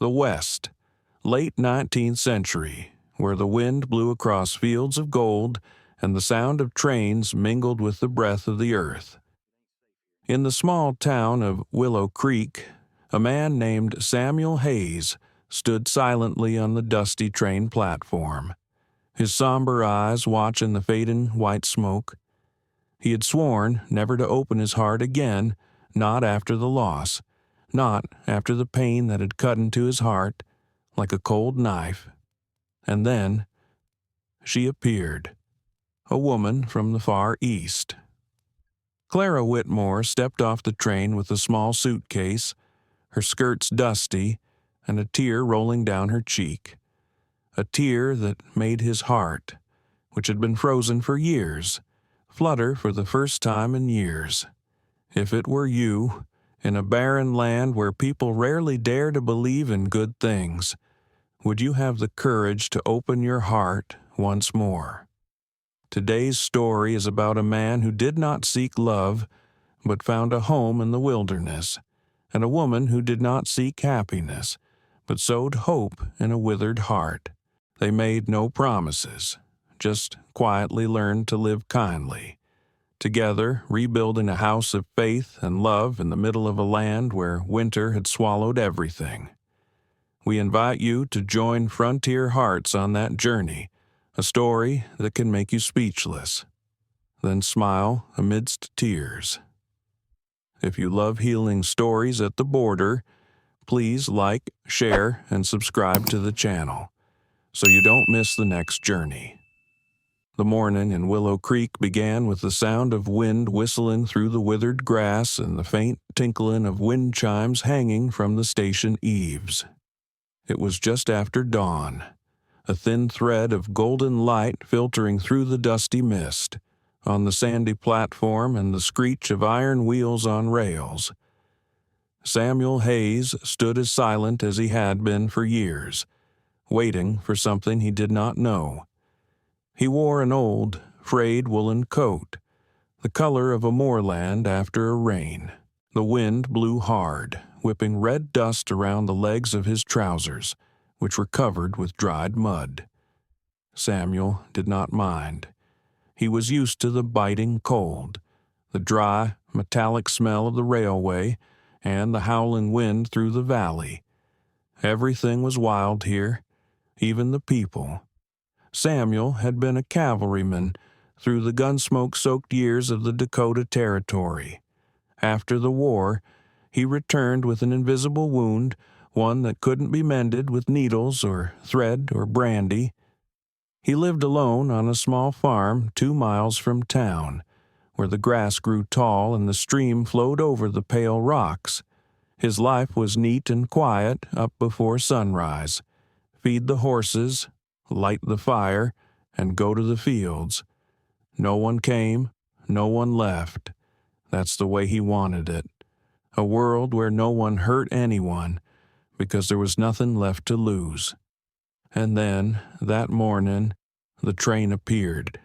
The West, late 19th century, where the wind blew across fields of gold and the sound of trains mingled with the breath of the earth. In the small town of Willow Creek, a man named Samuel Hayes stood silently on the dusty train platform, his somber eyes watching the fading white smoke. He had sworn never to open his heart again, not after the loss, not after the pain that had cut into his heart like a cold knife. And then she appeared, a woman from the Far East. Clara Whitmore stepped off the train with a small suitcase, her skirts dusty, and a tear rolling down her cheek. A tear that made his heart, which had been frozen for years, flutter for the first time in years. If it were you, in a barren land where people rarely dare to believe in good things, would you have the courage to open your heart once more? Today's story is about a man who did not seek love, but found a home in the wilderness, and a woman who did not seek happiness, but sowed hope in a withered heart. They made no promises, just quietly learned to live kindly, together rebuilding a house of faith and love in the middle of a land where winter had swallowed everything. We invite you to join Frontier Hearts on that journey, a story that can make you speechless, then smile amidst tears. If you love healing stories at the border, please like, share, and subscribe to the channel so you don't miss the next journey. The morning in Willow Creek began with the sound of wind whistling through the withered grass and the faint tinkling of wind chimes hanging from the station eaves. It was just after dawn, a thin thread of golden light filtering through the dusty mist, on the sandy platform and the screech of iron wheels on rails. Samuel Hayes stood as silent as he had been for years, waiting for something he did not know. He wore an old, frayed woolen coat, the color of a moorland after a rain. The wind blew hard, whipping red dust around the legs of his trousers, which were covered with dried mud. Samuel did not mind. He was used to the biting cold, the dry, metallic smell of the railway, and the howling wind through the valley. Everything was wild here, even the people. Samuel had been a cavalryman through the gunsmoke-soaked years of the Dakota Territory. After the war, he returned with an invisible wound, one that couldn't be mended with needles or thread or brandy. He lived alone on a small farm 2 miles from town, where the grass grew tall and the stream flowed over the pale rocks. His life was neat and quiet up before sunrise. Feed the horses, light the fire, and go to the fields. No one came, no one left. That's the way he wanted it. A world where no one hurt anyone, because there was nothing left to lose. And then, that morning, the train appeared.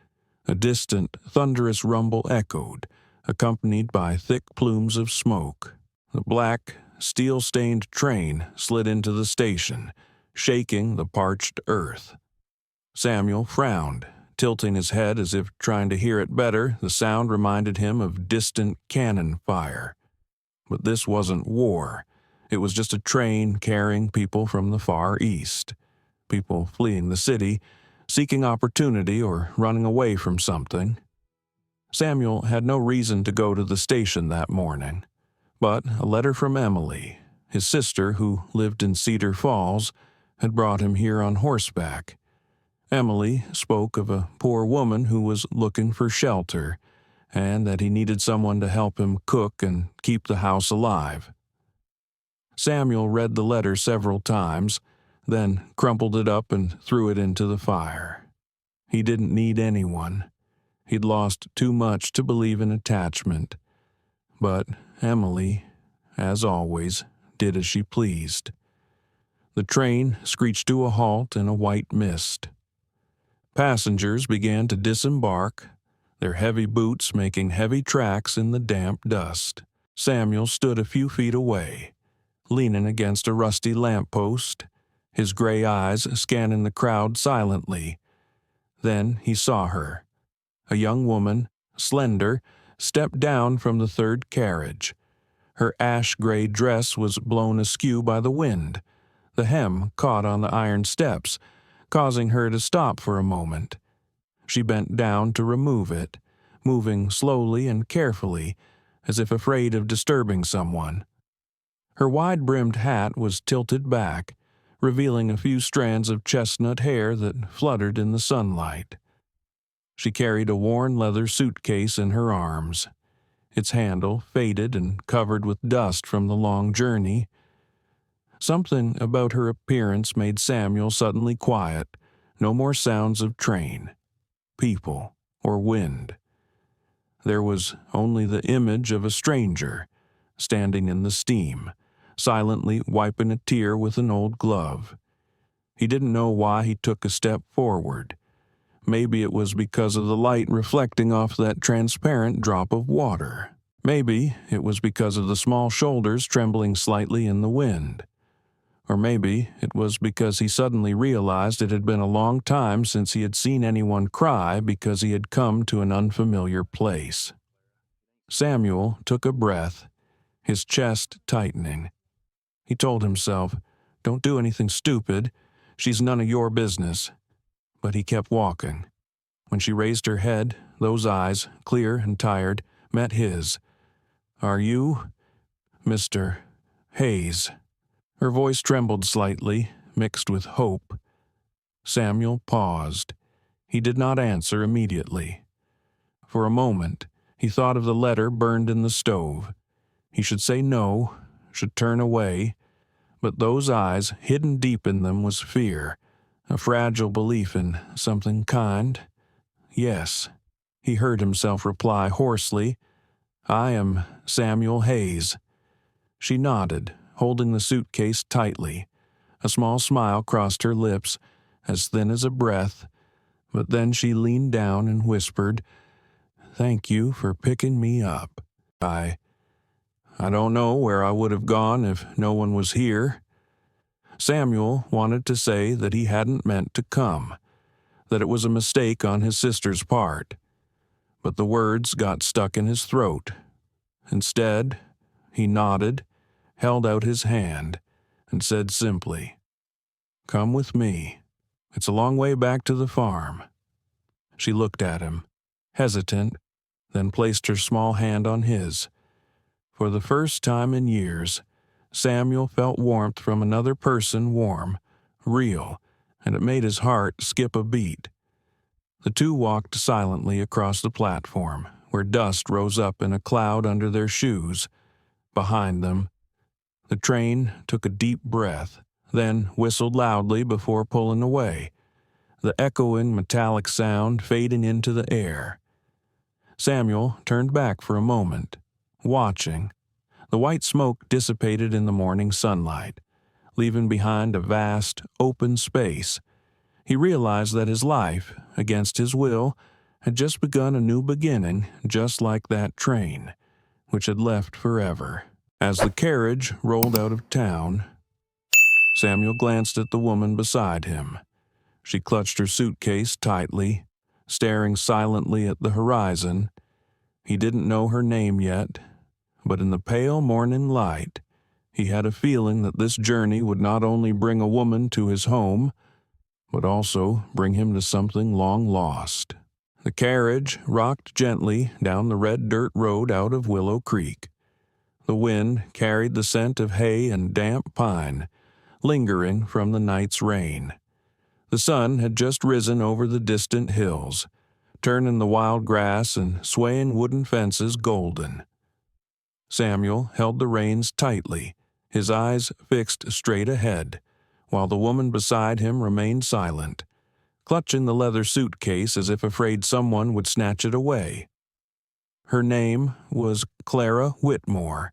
A distant, thunderous rumble echoed, accompanied by thick plumes of smoke. The black, steel-stained train slid into the station, shaking the parched earth. Samuel frowned, tilting his head as if trying to hear it better. The sound reminded him of distant cannon fire. But this wasn't war. It was just a train carrying people from the Far East. People fleeing the city, seeking opportunity or running away from something. Samuel had no reason to go to the station that morning, but a letter from Emily, his sister who lived in Cedar Falls, had brought him here on horseback. Emily spoke of a poor woman who was looking for shelter, and that he needed someone to help him cook and keep the house alive. Samuel read the letter several times, then crumpled it up and threw it into the fire. He didn't need anyone. He'd lost too much to believe in attachment. But Emily, as always, did as she pleased. The train screeched to a halt in a white mist. Passengers began to disembark, their heavy boots making heavy tracks in the damp dust. Samuel stood a few feet away, leaning against a rusty lamppost, his gray eyes scanning the crowd silently. Then he saw her. A young woman, slender, stepped down from the third carriage. Her ash-gray dress was blown askew by the wind. The hem caught on the iron steps, causing her to stop for a moment. She bent down to remove it, moving slowly and carefully, as if afraid of disturbing someone. Her wide-brimmed hat was tilted back, revealing a few strands of chestnut hair that fluttered in the sunlight. She carried a worn leather suitcase in her arms, its handle faded and covered with dust from the long journey. Something about her appearance made Samuel suddenly quiet. No more sounds of train, people, or wind. There was only the image of a stranger, standing in the steam, silently wiping a tear with an old glove. He didn't know why he took a step forward. Maybe it was because of the light reflecting off that transparent drop of water. Maybe it was because of the small shoulders trembling slightly in the wind. Or maybe it was because he suddenly realized it had been a long time since he had seen anyone cry because he had come to an unfamiliar place. Samuel took a breath, his chest tightening. He told himself, "Don't do anything stupid. She's none of your business." But he kept walking. When she raised her head, those eyes, clear and tired, met his. "Are you Mr. Hayes?" Her voice trembled slightly, mixed with hope. Samuel paused. He did not answer immediately. For a moment, he thought of the letter burned in the stove. He should say no, should turn away, but those eyes, hidden deep in them, was fear, a fragile belief in something kind. "Yes," he heard himself reply hoarsely. "I am Samuel Hayes." She nodded, holding the suitcase tightly. A small smile crossed her lips, as thin as a breath, but then she leaned down and whispered, "Thank you for picking me up. I don't know where I would have gone if no one was here." Samuel wanted to say that he hadn't meant to come, that it was a mistake on his sister's part, but the words got stuck in his throat. Instead, he nodded, held out his hand, and said simply, "Come with me. It's a long way back to the farm." She looked at him, hesitant, then placed her small hand on his. For the first time in years, Samuel felt warmth from another person, warm, real, and it made his heart skip a beat. The two walked silently across the platform, where dust rose up in a cloud under their shoes. Behind them, the train took a deep breath, then whistled loudly before pulling away, the echoing metallic sound fading into the air. Samuel turned back for a moment, watching. The white smoke dissipated in the morning sunlight, leaving behind a vast, open space. He realized that his life, against his will, had just begun a new beginning, just like that train, which had left forever. As the carriage rolled out of town, Samuel glanced at the woman beside him. She clutched her suitcase tightly, staring silently at the horizon. He didn't know her name yet, but in the pale morning light, he had a feeling that this journey would not only bring a woman to his home, but also bring him to something long lost. The carriage rocked gently down the red dirt road out of Willow Creek. The wind carried the scent of hay and damp pine, lingering from the night's rain. The sun had just risen over the distant hills, turning the wild grass and swaying wooden fences golden. Samuel held the reins tightly, his eyes fixed straight ahead, while the woman beside him remained silent, clutching the leather suitcase as if afraid someone would snatch it away. Her name was Clara Whitmore.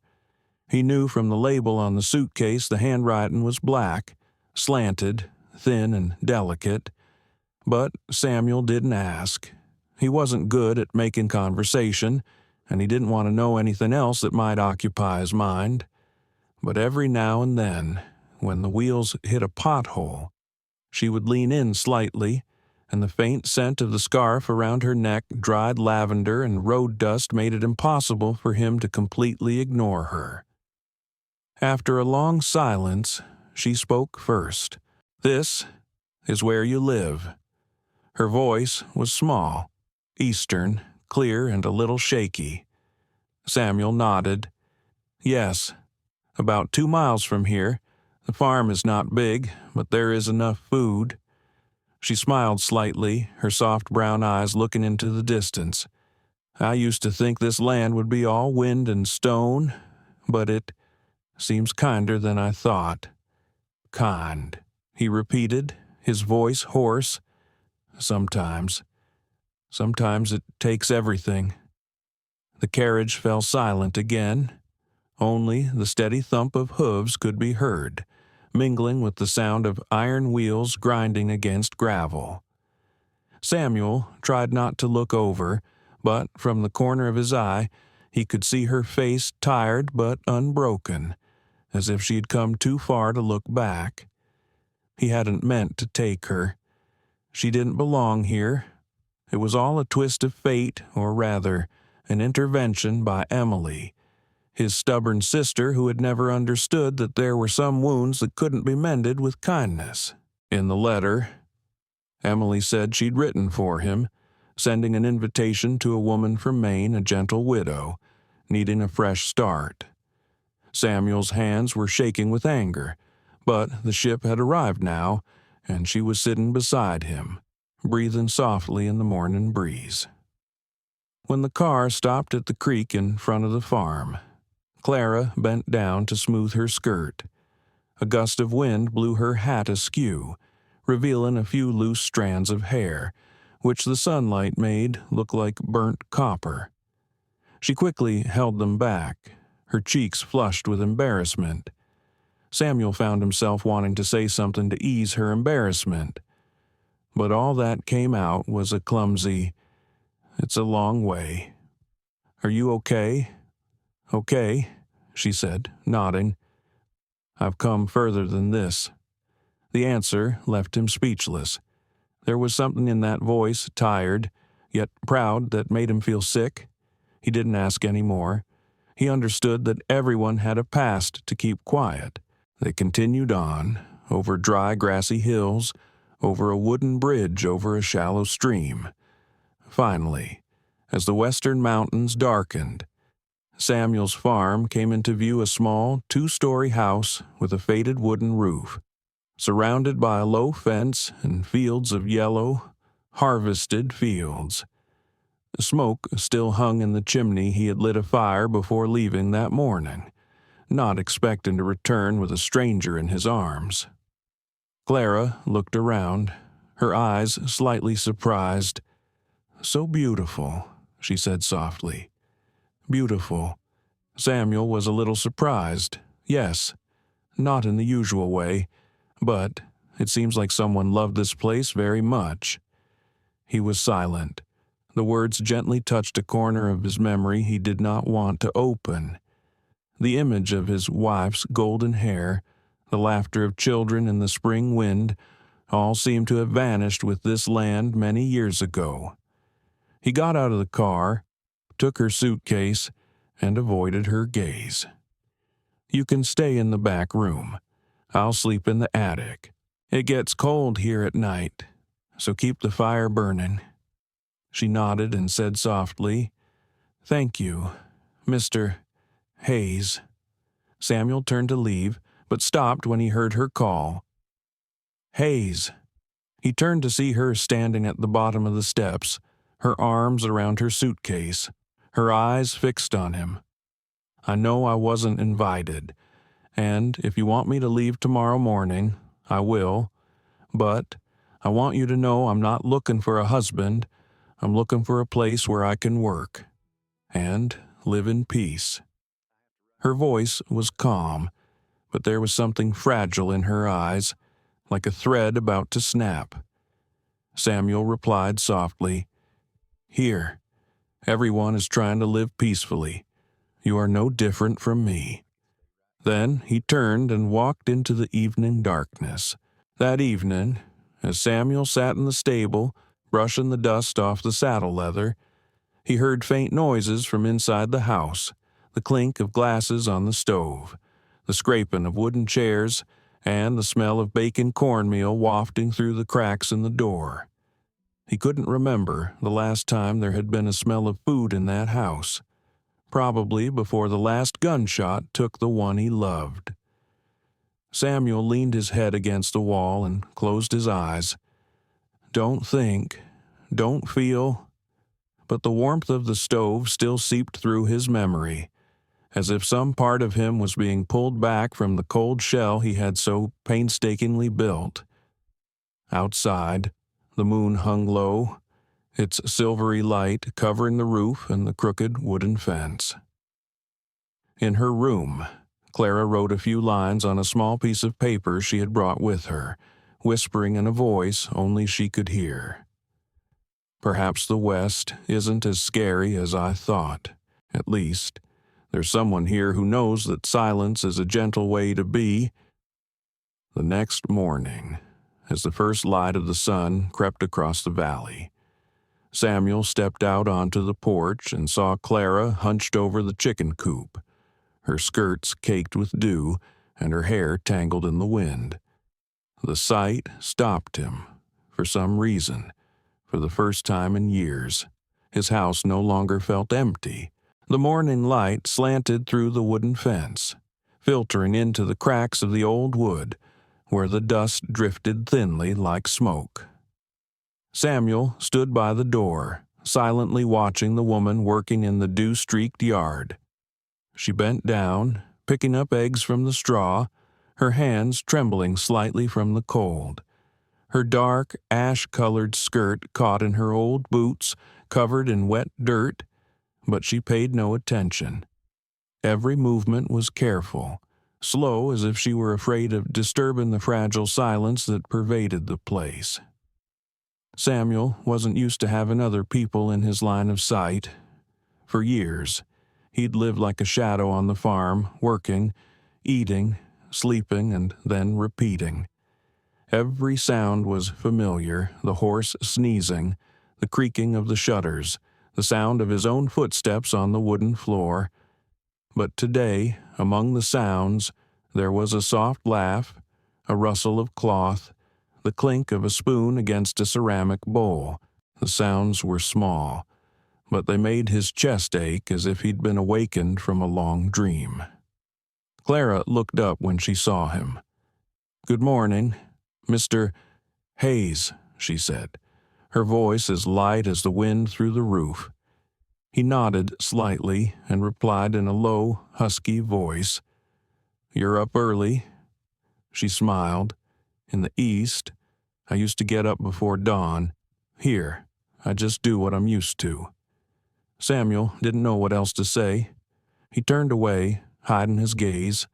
He knew from the label on the suitcase the handwriting was black, slanted, thin and delicate. But Samuel didn't ask. He wasn't good at making conversation, and he didn't want to know anything else that might occupy his mind. but every now and then, when the wheels hit a pothole, she would lean in slightly, and the faint scent of the scarf around her neck, dried lavender and road dust, made it impossible for him to completely ignore her. After a long silence, she spoke first. "This is where you live." Her voice was small, Eastern, clear and a little shaky. Samuel nodded. "Yes, about 2 miles from here. The farm is not big, but there is enough food." She smiled slightly, her soft brown eyes looking into the distance. "I used to think this land would be all wind and stone, but it seems kinder than I thought." "Kind," he repeated, his voice hoarse. Sometimes it takes everything." The carriage fell silent again. Only the steady thump of hooves could be heard, mingling with the sound of iron wheels grinding against gravel. Samuel tried not to look over, but from the corner of his eye he could see her face, tired but unbroken, as if she'd come too far to look back. He hadn't meant to take her. She didn't belong here. It was all a twist of fate, or rather, an intervention by Emily, his stubborn sister who had never understood that there were some wounds that couldn't be mended with kindness. In the letter, Emily said she'd written for him, sending an invitation to a woman from Maine, a gentle widow, needing a fresh start. Samuel's hands were shaking with anger, but the ship had arrived now, and she was sitting beside him, breathing softly in the morning breeze. When the car stopped at the creek in front of the farm, Clara bent down to smooth her skirt. A gust of wind blew her hat askew, revealing a few loose strands of hair, which the sunlight made look like burnt copper. She quickly held them back, her cheeks flushed with embarrassment. Samuel found himself wanting to say something to ease her embarrassment, but all that came out was a clumsy, "It's a long way. Are you okay?" "Okay," she said, nodding. "I've come further than this." The answer left him speechless. There was something in that voice, tired, yet proud, that made him feel sick. He didn't ask any more. He understood that everyone had a past to keep quiet. They continued on, over dry, grassy hills, over a wooden bridge over a shallow stream. Finally, as the western mountains darkened, Samuel's farm came into view, a small, 2-story house with a faded wooden roof, surrounded by a low fence and fields of yellow, harvested fields. Smoke still hung in the chimney. He had lit a fire before leaving that morning, not expecting to return with a stranger in his arms. Clara looked around, her eyes slightly surprised. "So beautiful," she said softly. "Beautiful." Samuel was a little surprised. Yes, not in the usual way, but it seems like someone loved this place very much. He was silent. The words gently touched a corner of his memory he did not want to open. The image of his wife's golden hair, the laughter of children in the spring wind, all seemed to have vanished with this land many years ago. He got out of the car, took her suitcase, and avoided her gaze. "You can stay in the back room. I'll sleep in the attic. It gets cold here at night, so keep the fire burning." She nodded and said softly, "Thank you, Mr. Hayes." Samuel turned to leave, but stopped when he heard her call. "Hayes." He turned to see her standing at the bottom of the steps, her arms around her suitcase, her eyes fixed on him. "I know I wasn't invited, and if you want me to leave tomorrow morning, I will, but I want you to know I'm not looking for a husband. I'm looking for a place where I can work and live in peace." Her voice was calm, but there was something fragile in her eyes, like a thread about to snap. Samuel replied softly, "Here, everyone is trying to live peacefully. You are no different from me." Then he turned and walked into the evening darkness. That evening, as Samuel sat in the stable, brushing the dust off the saddle leather, he heard faint noises from inside the house, the clink of glasses on the stove, the scraping of wooden chairs, and the smell of baking cornmeal wafting through the cracks in the door. He couldn't remember the last time there had been a smell of food in that house, probably before the last gunshot took the one he loved. Samuel leaned his head against the wall and closed his eyes. Don't think, don't feel, but the warmth of the stove still seeped through his memory, as if some part of him was being pulled back from the cold shell he had so painstakingly built. Outside, the moon hung low, its silvery light covering the roof and the crooked wooden fence. In her room, Clara wrote a few lines on a small piece of paper she had brought with her, whispering in a voice only she could hear. Perhaps the West isn't as scary as I thought. At least, there's someone here who knows that silence is a gentle way to be. The next morning, as the first light of the sun crept across the valley, Samuel stepped out onto the porch and saw Clara hunched over the chicken coop, her skirts caked with dew and her hair tangled in the wind. The sight stopped him, for some reason. For the first time in years, his house no longer felt empty. The morning light slanted through the wooden fence, filtering into the cracks of the old wood, where the dust drifted thinly like smoke. Samuel stood by the door, silently watching the woman working in the dew-streaked yard. She bent down, picking up eggs from the straw, her hands trembling slightly from the cold. Her dark, ash-colored skirt caught in her old boots, covered in wet dirt, but she paid no attention. Every movement was careful, slow as if she were afraid of disturbing the fragile silence that pervaded the place. Samuel wasn't used to having other people in his line of sight. For years, he'd lived like a shadow on the farm, working, eating, sleeping, and then repeating. Every sound was familiar, the horse sneezing, the creaking of the shutters, the sound of his own footsteps on the wooden floor. But today, among the sounds, there was a soft laugh, a rustle of cloth, the clink of a spoon against a ceramic bowl. The sounds were small, but they made his chest ache as if he'd been awakened from a long dream. Clara looked up when she saw him. "Good morning, Mr. Hayes," she said, her voice as light as the wind through the roof. He nodded slightly and replied in a low, husky voice, "You're up early." She smiled. "In the East, I used to get up before dawn. Here, I just do what I'm used to." Samuel didn't know what else to say. He turned away, hiding his gaze,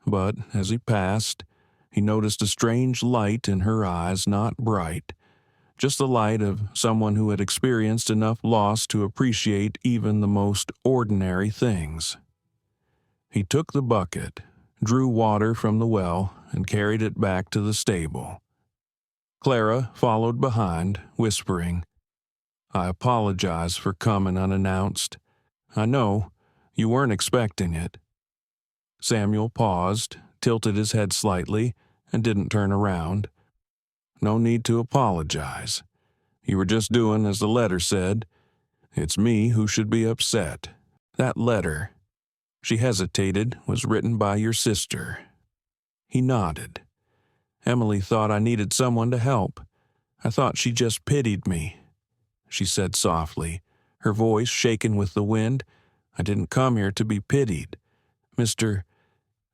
but as he passed, he noticed a strange light in her eyes, not bright, just the light of someone who had experienced enough loss to appreciate even the most ordinary things. He took the bucket, drew water from the well, and carried it back to the stable. Clara followed behind, whispering, "I apologize for coming unannounced. I know, you weren't expecting it." Samuel paused, tilted his head slightly, and didn't turn around. "No need to apologize. You were just doing as the letter said. It's me who should be upset. That letter," she hesitated, "was written by your sister." He nodded. "Emily thought I needed someone to help. I thought she just pitied me," she said softly, her voice shaken with the wind. "I didn't come here to be pitied. Mr.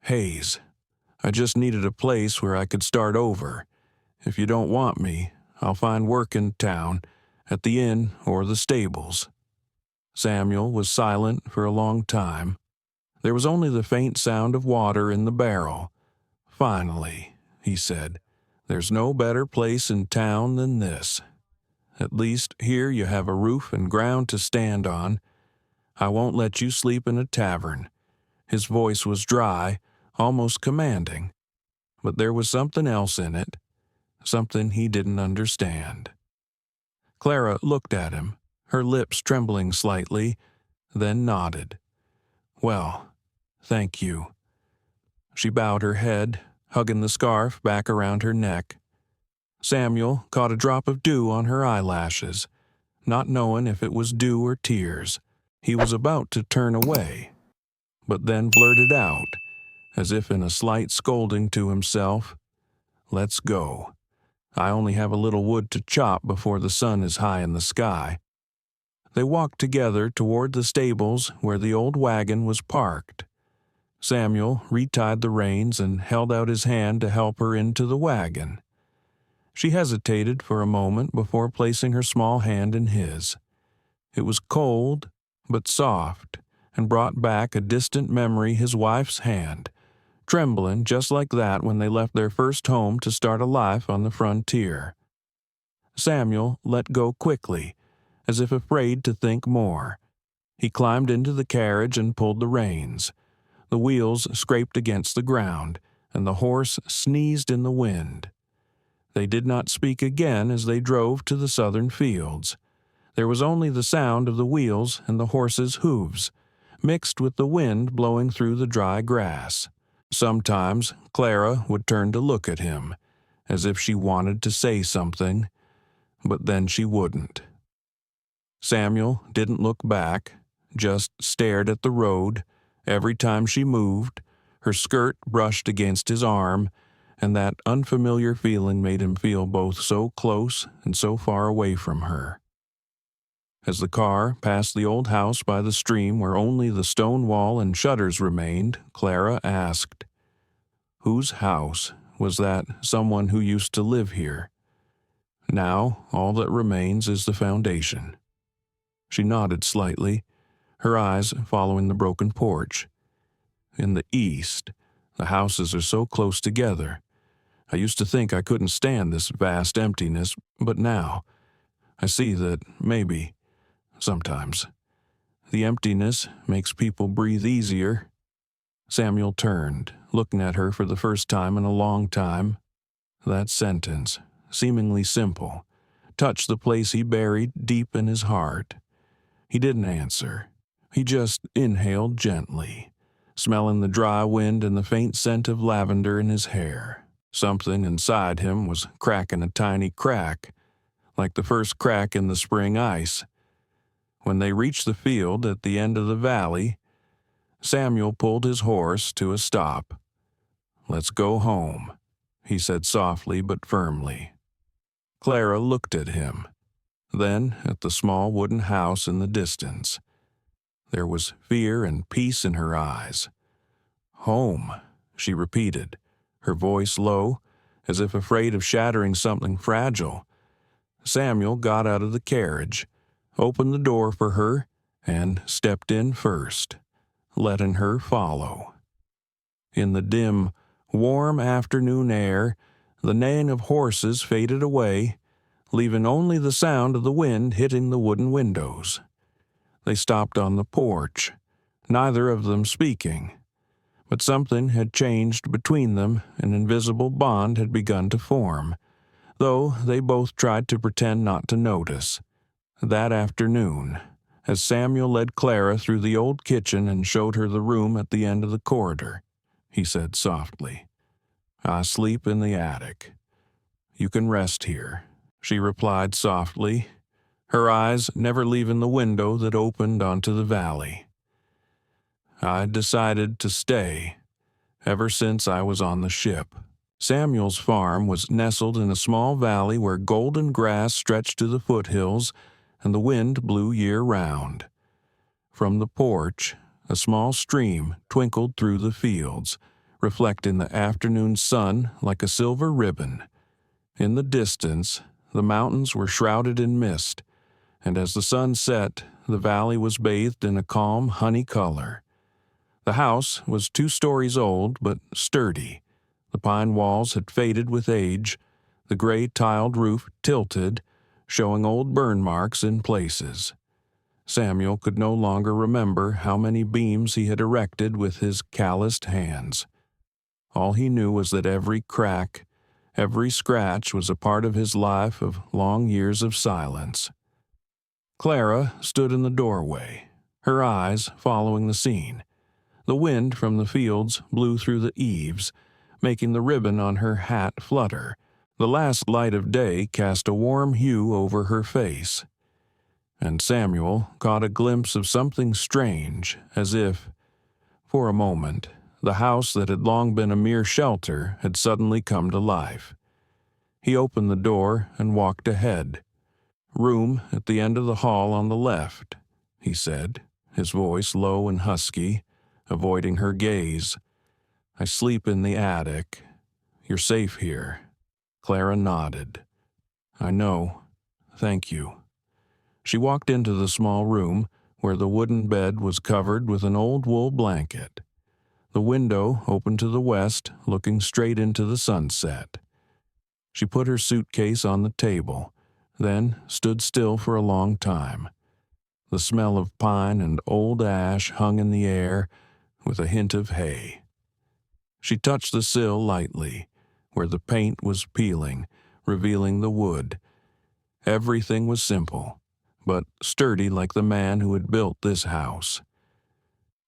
Hayes, I just needed a place where I could start over. If you don't want me, I'll find work in town, at the inn or the stables." Samuel was silent for a long time. There was only the faint sound of water in the barrel. "Finally," he said, "there's no better place in town than this. At least here you have a roof and ground to stand on. I won't let you sleep in a tavern." His voice was dry, almost commanding, but there was something else in it, something he didn't understand. Clara looked at him, her lips trembling slightly, then nodded. "Well, thank you." She bowed her head, hugging the scarf back around her neck. Samuel caught a drop of dew on her eyelashes, not knowing if it was dew or tears. He was about to turn away, but then blurted out, as if in a slight scolding to himself, "Let's go. I only have a little wood to chop before the sun is high in the sky." They walked together toward the stables where the old wagon was parked. Samuel retied the reins and held out his hand to help her into the wagon. She hesitated for a moment before placing her small hand in his. It was cold, but soft, and brought back a distant memory, his wife's hand, trembling just like that when they left their first home to start a life on the frontier. Samuel let go quickly, as if afraid to think more. He climbed into the carriage and pulled the reins. The wheels scraped against the ground, and the horse sneezed in the wind. They did not speak again as they drove to the southern fields. There was only the sound of the wheels and the horse's hooves, mixed with the wind blowing through the dry grass. Sometimes Clara would turn to look at him, as if she wanted to say something, but then she wouldn't. Samuel didn't look back, just stared at the road. Every time she moved, her skirt brushed against his arm, and that unfamiliar feeling made him feel both so close and so far away from her. As the car passed the old house by the stream where only the stone wall and shutters remained, Clara asked, "Whose house was that someone who used to live here? Now all that remains is the foundation." She nodded slightly, her eyes following the broken porch. "In the east, the houses are so close together. I used to think I couldn't stand this vast emptiness, but now I see that maybe, sometimes, the emptiness makes people breathe easier." Samuel turned, looking at her for the first time in a long time. That sentence, seemingly simple, touched the place he buried deep in his heart. He didn't answer. He just inhaled gently, smelling the dry wind and the faint scent of lavender in his hair. Something inside him was cracking a tiny crack, like the first crack in the spring ice. When they reached the field at the end of the valley, Samuel pulled his horse to a stop. "Let's go home," he said softly but firmly. Clara looked at him, then at the small wooden house in the distance. There was fear and peace in her eyes. "Home," she repeated, her voice low, as if afraid of shattering something fragile. Samuel got out of the carriage, opened the door for her, and stepped in first, letting her follow. In the dim, warm afternoon air, the neighing of horses faded away, leaving only the sound of the wind hitting the wooden windows. They stopped on the porch, neither of them speaking. But something had changed between them, an invisible bond had begun to form, though they both tried to pretend not to notice. That afternoon, as Samuel led Clara through the old kitchen and showed her the room at the end of the corridor, he said softly, "I sleep in the attic. You can rest here," she replied softly, her eyes never leaving the window that opened onto the valley. "I decided to stay ever since I was on the ship." Samuel's farm was nestled in a small valley where golden grass stretched to the foothills and the wind blew year-round. From the porch, a small stream twinkled through the fields, reflecting the afternoon sun like a silver ribbon. In the distance, the mountains were shrouded in mist, and as the sun set, the valley was bathed in a calm honey color. The house was 2 stories old, but sturdy. The pine walls had faded with age, the gray tiled roof tilted, showing old burn marks in places. Samuel could no longer remember how many beams he had erected with his calloused hands. All he knew was that every crack, every scratch was a part of his life of long years of silence. Clara stood in the doorway, her eyes following the scene. The wind from the fields blew through the eaves, making the ribbon on her hat flutter. The last light of day cast a warm hue over her face, and Samuel caught a glimpse of something strange, as if, for a moment, the house that had long been a mere shelter had suddenly come to life. He opened the door and walked ahead. "Room at the end of the hall on the left," he said, his voice low and husky, avoiding her gaze. "I sleep in the attic. You're safe here." Clara nodded. "I know. Thank you." She walked into the small room, where the wooden bed was covered with an old wool blanket. The window opened to the west, looking straight into the sunset. She put her suitcase on the table, then stood still for a long time. The smell of pine and old ash hung in the air, with a hint of hay. She touched the sill lightly, where the paint was peeling, revealing the wood. Everything was simple, but sturdy like the man who had built this house.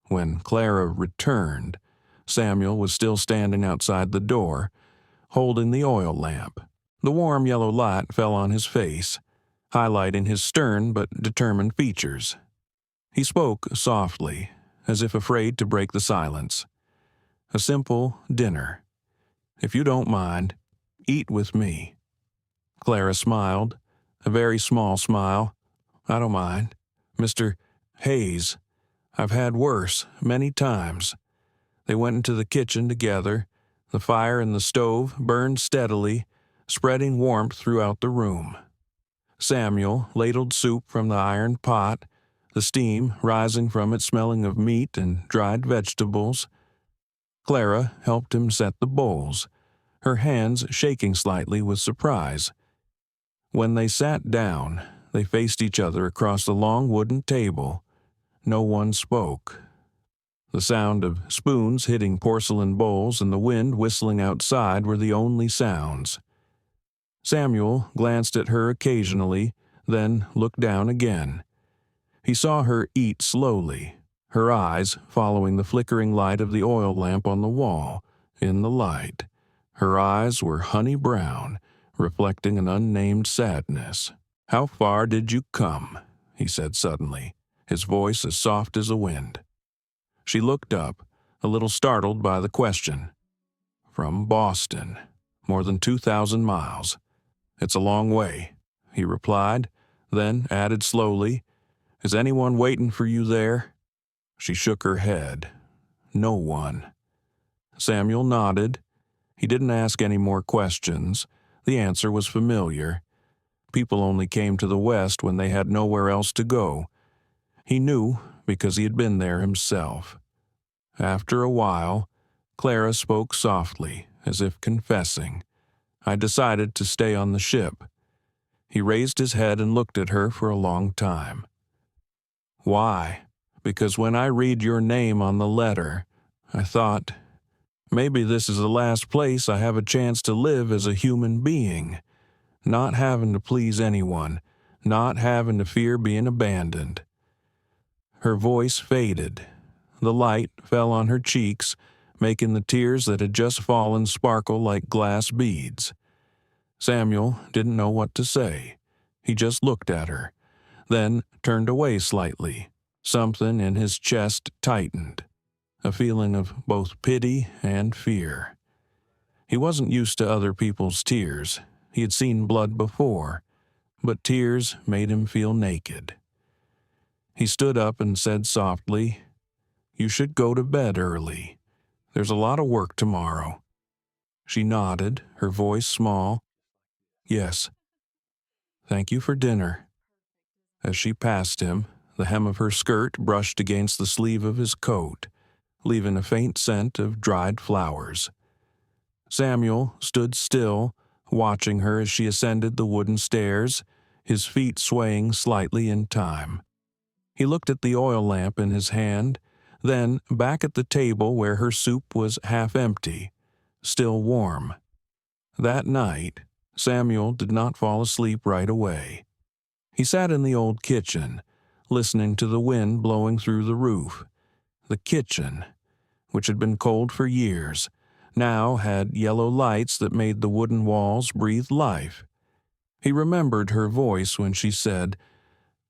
When Clara returned, Samuel was still standing outside the door, holding the oil lamp. The warm yellow light fell on his face, highlighting his stern but determined features. He spoke softly, as if afraid to break the silence. "A simple dinner. If you don't mind, eat with me." Clara smiled, a very small smile. "I don't mind. Mr. Hayes. I've had worse, many times." They went into the kitchen together. The fire in the stove burned steadily, spreading warmth throughout the room. Samuel ladled soup from the iron pot, the steam rising from it smelling of meat and dried vegetables. Clara helped him set the bowls, her hands shaking slightly with surprise. When they sat down, they faced each other across the long wooden table. No one spoke. The sound of spoons hitting porcelain bowls and the wind whistling outside were the only sounds. Samuel glanced at her occasionally, then looked down again. He saw her eat slowly, her eyes following the flickering light of the oil lamp on the wall. In the light, her eyes were honey brown, reflecting an unnamed sadness. "How far did you come?" he said suddenly, his voice as soft as a wind. She looked up, a little startled by the question. "From Boston, more than 2,000 miles. It's a long way," he replied, then added slowly, "Is anyone waiting for you there?" She shook her head. "No one." Samuel nodded. He didn't ask any more questions. The answer was familiar. People only came to the West when they had nowhere else to go. He knew because he had been there himself. After a while, Clara spoke softly, as if confessing. "I decided to stay on the ship." He raised his head and looked at her for a long time. "Why?" "Because when I read your name on the letter, I thought, maybe this is the last place I have a chance to live as a human being, not having to please anyone, not having to fear being abandoned." Her voice faded. The light fell on her cheeks, making the tears that had just fallen sparkle like glass beads. Samuel didn't know what to say. He just looked at her, then turned away slightly. Something in his chest tightened, a feeling of both pity and fear. He wasn't used to other people's tears. He had seen blood before, but tears made him feel naked. He stood up and said softly, "You should go to bed early. There's a lot of work tomorrow." She nodded, her voice small. "Yes. Thank you for dinner." As she passed him, the hem of her skirt brushed against the sleeve of his coat, leaving a faint scent of dried flowers. Samuel stood still, watching her as she ascended the wooden stairs, his feet swaying slightly in time. He looked at the oil lamp in his hand, then back at the table where her soup was half empty. still warm. That night, Samuel did not fall asleep right away. He sat in the old kitchen, listening to the wind blowing through the roof. The kitchen, which had been cold for years, now had yellow lights that made the wooden walls breathe life. He remembered her voice when she said,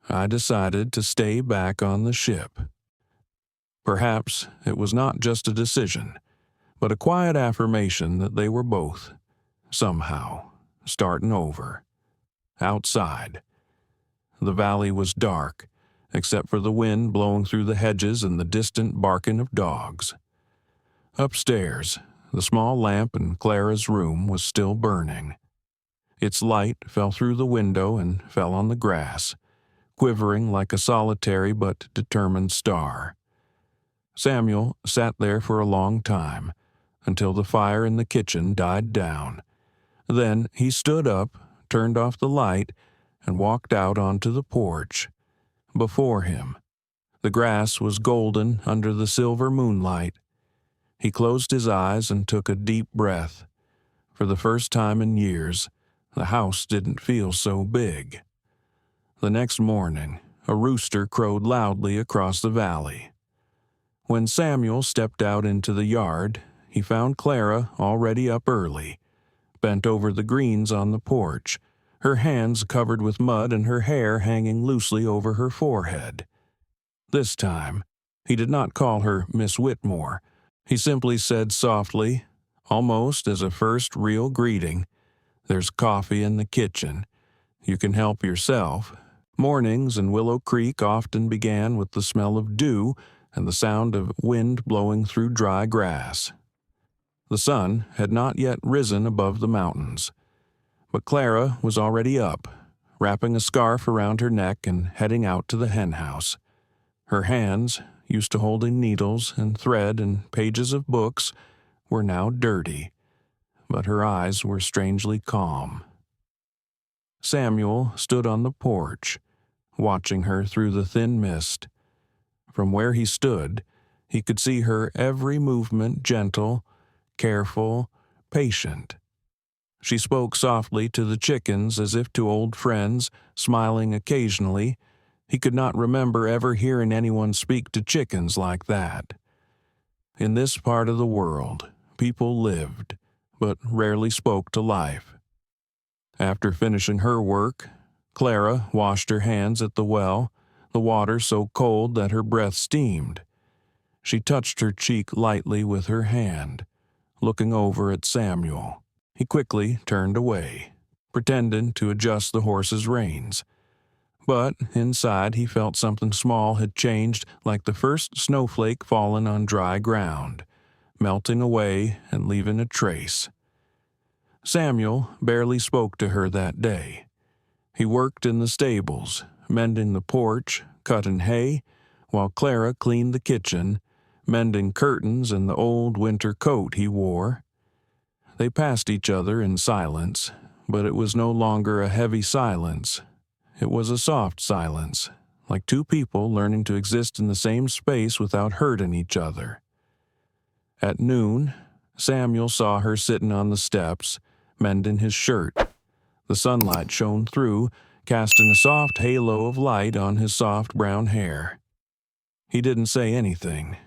"I decided to stay back on the ship." Perhaps it was not just a decision, but a quiet affirmation that they were both, somehow, starting over. Outside. The valley was dark, except for the wind blowing through the hedges and the distant barking of dogs. Upstairs, the small lamp in Clara's room was still burning. Its light fell through the window and fell on the grass, quivering like a solitary but determined star. Samuel sat there for a long time, until the fire in the kitchen died down. Then he stood up, turned off the light, and walked out onto the porch. Before him, the grass was golden under the silver moonlight. He closed his eyes and took a deep breath. For the first time in years, the house didn't feel so big. The next morning, a rooster crowed loudly across the valley. When Samuel stepped out into the yard, he found Clara already up early, bent over the greens on the porch, her hands covered with mud and her hair hanging loosely over her forehead. This time, he did not call her Miss Whitmore. He simply said softly, almost as a first real greeting, "There's coffee in the kitchen. You can help yourself." Mornings in Willow Creek often began with the smell of dew and the sound of wind blowing through dry grass. The sun had not yet risen above the mountains, but Clara was already up, wrapping a scarf around her neck and heading out to the henhouse. Her hands, used to holding needles and thread and pages of books, were now dirty, but her eyes were strangely calm. Samuel stood on the porch, watching her through the thin mist. From where he stood, he could see her every movement gentle, careful, patient. She spoke softly to the chickens as if to old friends, smiling occasionally. He could not remember ever hearing anyone speak to chickens like that. In this part of the world, people lived, but rarely spoke to life. After finishing her work, Clara washed her hands at the well, the water so cold that her breath steamed. She touched her cheek lightly with her hand, looking over at Samuel. He quickly turned away, pretending to adjust the horse's reins. But inside he felt something small had changed, like the first snowflake fallen on dry ground, melting away and leaving a trace. Samuel barely spoke to her that day. He worked in the stables, mending the porch, cutting hay, while Clara cleaned the kitchen, mending curtains and the old winter coat he wore. They passed each other in silence, but it was no longer a heavy silence. It was a soft silence, like two people learning to exist in the same space without hurting each other. At noon, Samuel saw her sitting on the steps, mending his shirt. The sunlight shone through, casting a soft halo of light on his soft brown hair. He didn't say anything,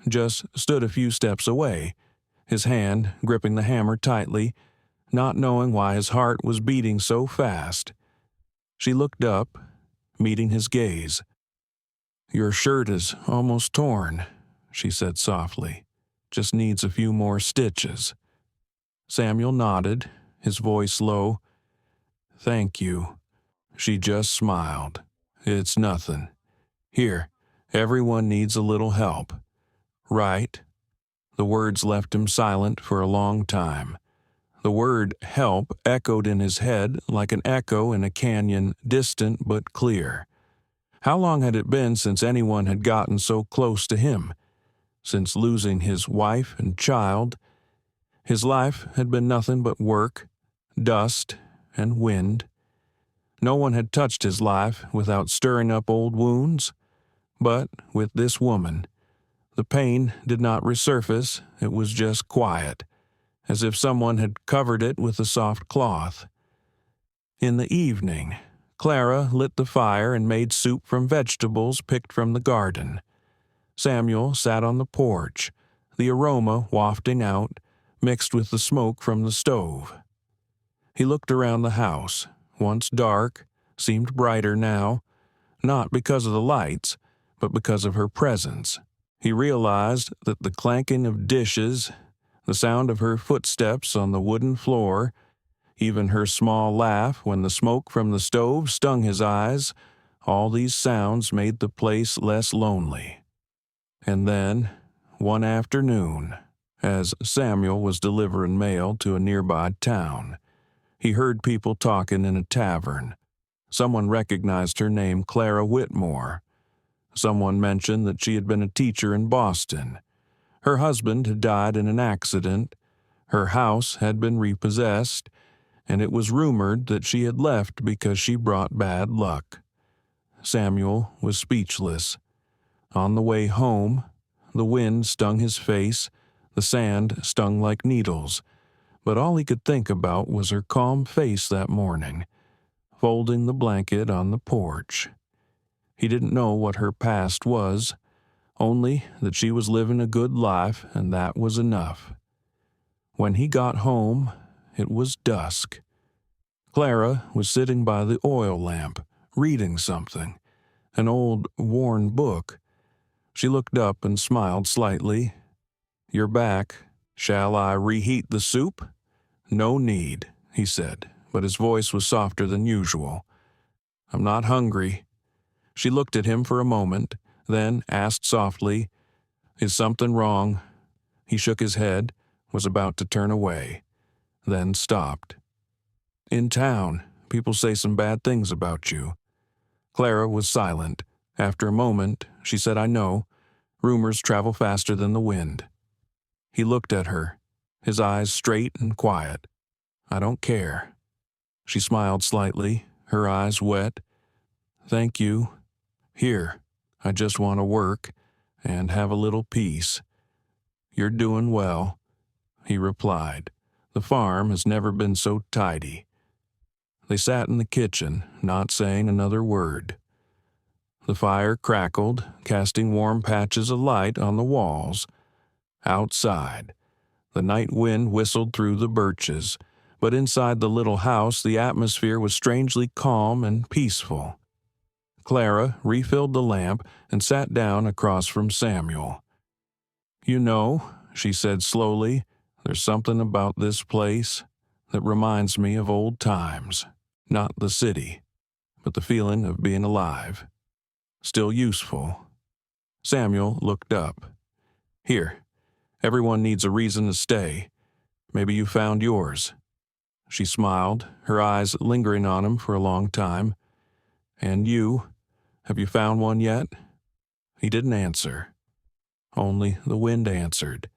just stood a few steps away, his hand gripping the hammer tightly, not knowing why his heart was beating so fast. She looked up, meeting his gaze. "Your shirt is almost torn," she said softly. "Just needs a few more stitches." Samuel nodded, his voice low. "Thank you." She just smiled. "It's nothing. Here, everyone needs a little help." "Right?" The words left him silent for a long time. The word help echoed in his head like an echo in a canyon, distant but clear. How long had it been since anyone had gotten so close to him? Since losing his wife and child? His life had been nothing but work, dust, and wind. No one had touched his life without stirring up old wounds. But with this woman, the pain did not resurface, it was just quiet. as if someone had covered it with a soft cloth. In the evening, Clara lit the fire and made soup from vegetables picked from the garden. Samuel sat on the porch, the aroma wafting out, mixed with the smoke from the stove. He looked around the house. Once dark, seemed brighter now, not because of the lights, but because of her presence. He realized that the clanking of dishes, the sound of her footsteps on the wooden floor, even her small laugh when the smoke from the stove stung his eyes, all these sounds made the place less lonely. And then, one afternoon, as Samuel was delivering mail to a nearby town, he heard people talking in a tavern. Someone recognized her name, Clara Whitmore. Someone mentioned that she had been a teacher in Boston. Her husband had died in an accident. Her house had been repossessed, and it was rumored that she had left because she brought bad luck. Samuel was speechless. On the way home, the wind stung his face, the sand stung like needles, but all he could think about was her calm face that morning, folding the blanket on the porch. He didn't know what her past was, only that she was living a good life, and that was enough. When he got home, it was dusk. Clara was sitting by the oil lamp, reading something, an old, worn book. She looked up and smiled slightly. "You're back. Shall I reheat the soup?" "No need," he said, but his voice was softer than usual. "I'm not hungry." She looked at him for a moment, then asked softly, "Is something wrong?" He shook his head, was about to turn away, then stopped. "In town, people say some bad things about you." Clara was silent. After a moment, she said, "I know. Rumors travel faster than the wind." He looked at her, his eyes straight and quiet. "I don't care." She smiled slightly, her eyes wet. "Thank you. Here, I just want to work and have a little peace." "You're doing well," he replied. "The farm has never been so tidy." They sat in the kitchen, not saying another word. The fire crackled, casting warm patches of light on the walls. Outside, the night wind whistled through the birches, but inside the little house the atmosphere was strangely calm and peaceful. Clara refilled the lamp and sat down across from Samuel. "You know," she said slowly, "there's something about this place that reminds me of old times. Not the city, but the feeling of being alive. Still useful." Samuel looked up. "Here, everyone needs a reason to stay. Maybe you found yours." She smiled, her eyes lingering on him for a long time. "And you? Have you found one yet?" He didn't answer. Only the wind answered,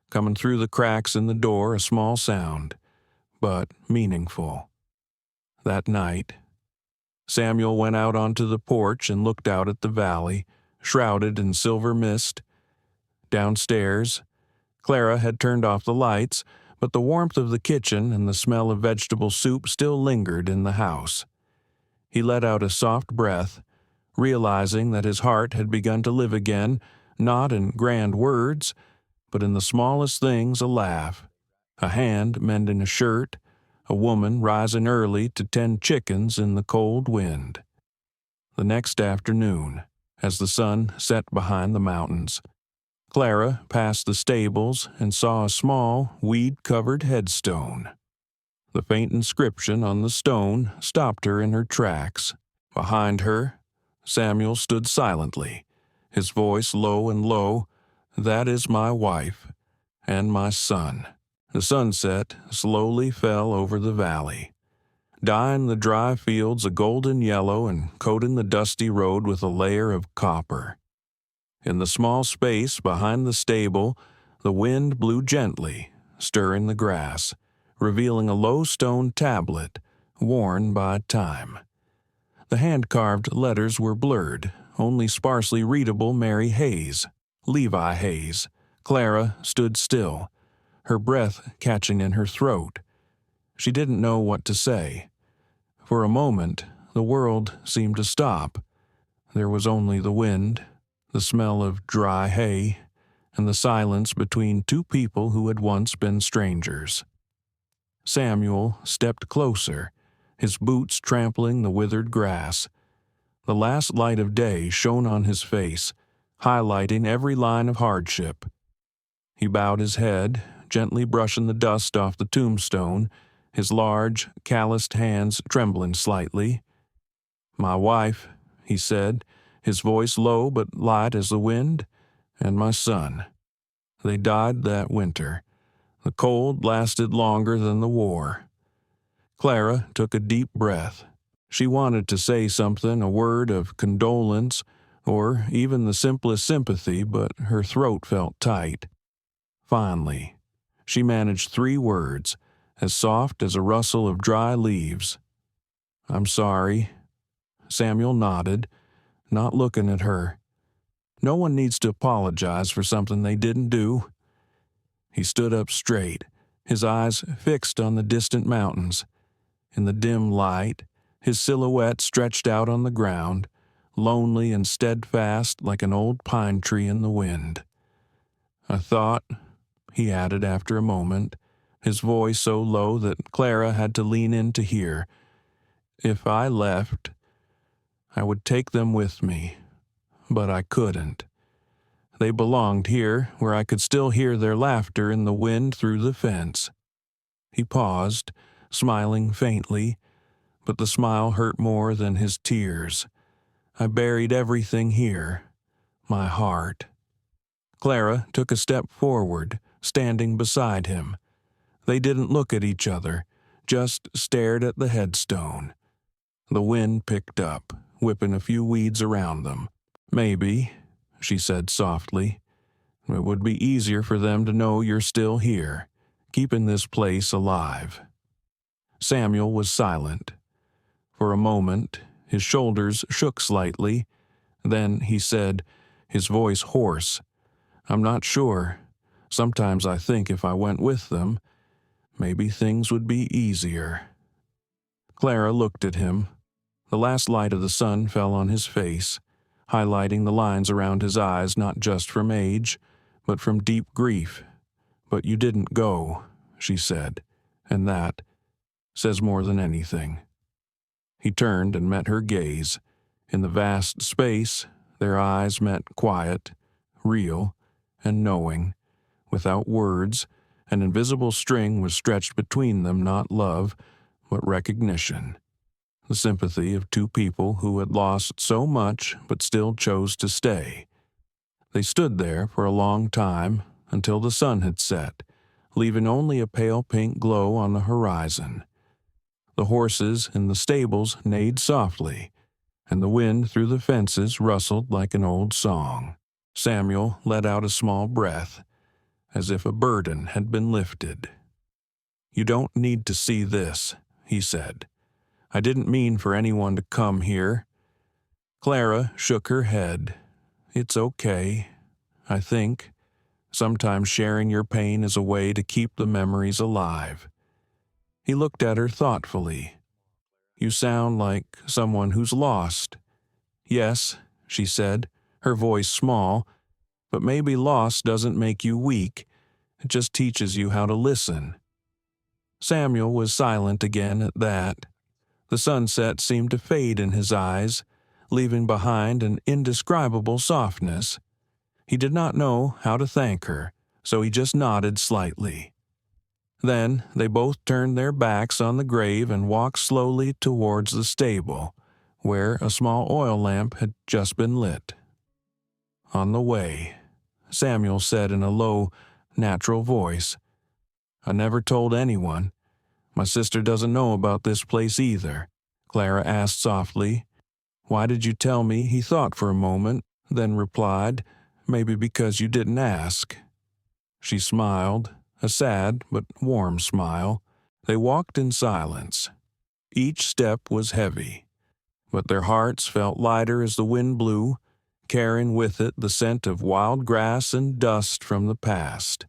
coming through the cracks in the door, a small sound, but meaningful. That night, Samuel went out onto the porch and looked out at the valley, shrouded in silver mist. Downstairs, Clara had turned off the lights, but the warmth of the kitchen and the smell of vegetable soup still lingered in the house. He let out a soft breath, realizing that his heart had begun to live again, not in grand words, but in the smallest things: a laugh, a hand mending a shirt, a woman rising early to tend chickens in the cold wind. The next afternoon, as the sun set behind the mountains, Clara passed the stables and saw a small, weed-covered headstone. The faint inscription on the stone stopped her in her tracks. Behind her, Samuel stood silently, his voice low and low. "That is my wife and my son." The sunset slowly fell over the valley, dyeing the dry fields a golden yellow and coating the dusty road with a layer of copper. In the small space behind the stable, the wind blew gently, stirring the grass, revealing a low stone tablet, worn by time. The hand-carved letters were blurred, only sparsely readable: Mary Hayes, Levi Hayes. Clara stood still, her breath catching in her throat. She didn't know what to say. For a moment, the world seemed to stop. There was only the wind, the smell of dry hay, and the silence between two people who had once been strangers. Samuel stepped closer, his boots trampling the withered grass. The last light of day shone on his face, highlighting every line of hardship. He bowed his head, gently brushing the dust off the tombstone, his large, calloused hands trembling slightly. "My wife," he said, his voice low but light as the wind, "and my son. They died that winter. The cold lasted longer than the war." Clara took a deep breath. She wanted to say something, a word of condolence, or even the simplest sympathy, but her throat felt tight. Finally, she managed 3 words, as soft as a rustle of dry leaves. "I'm sorry." Samuel nodded, not looking at her. No one needs to apologize for something they didn't do. He stood up straight, his eyes fixed on the distant mountains. In the dim light, his silhouette stretched out on the ground, lonely and steadfast like an old pine tree in the wind. "I thought," he added after a moment, his voice so low that Clara had to lean in to hear, "if I left, I would take them with me, but I couldn't. They belonged here, where I could still hear their laughter in the wind through the fence." He paused, smiling faintly, but the smile hurt more than his tears. "I buried everything here, my heart." Clara took a step forward, standing beside him. They didn't look at each other, just stared at the headstone. The wind picked up, whipping a few weeds around them. "Maybe," she said softly, "it would be easier for them to know you're still here, keeping this place alive." Samuel was silent. For a moment, his shoulders shook slightly. Then he said, his voice hoarse, "I'm not sure. Sometimes I think if I went with them, maybe things would be easier." Clara looked at him. The last light of the sun fell on his face, highlighting the lines around his eyes not just from age, but from deep grief. "But you didn't go," she said, "and that says more than anything." He turned and met her gaze. In the vast space, their eyes met quiet, real, and knowing. Without words, an invisible string was stretched between them, not love, but recognition. The sympathy of 2 people who had lost so much but still chose to stay. They stood there for a long time, until the sun had set, leaving only a pale pink glow on the horizon. The horses in the stables neighed softly, and the wind through the fences rustled like an old song. Samuel let out a small breath, as if a burden had been lifted. "You don't need to see this," he said. "I didn't mean for anyone to come here." Clara shook her head. "It's okay, I think. Sometimes sharing your pain is a way to keep the memories alive." He looked at her thoughtfully. "You sound like someone who's lost." "Yes," she said, her voice small, "but maybe loss doesn't make you weak. It just teaches you how to listen." Samuel was silent again at that. The sunset seemed to fade in his eyes, leaving behind an indescribable softness. He did not know how to thank her, so he just nodded slightly. Then they both turned their backs on the grave and walked slowly towards the stable, where a small oil lamp had just been lit. "On the way," Samuel said in a low, natural voice. "I never told anyone. My sister doesn't know about this place either." Clara asked softly, "Why did you tell me?" He thought for a moment, then replied, "Maybe because you didn't ask." She smiled, a sad but warm smile. They walked in silence. Each step was heavy, but their hearts felt lighter as the wind blew, carrying with it the scent of wild grass and dust from the past.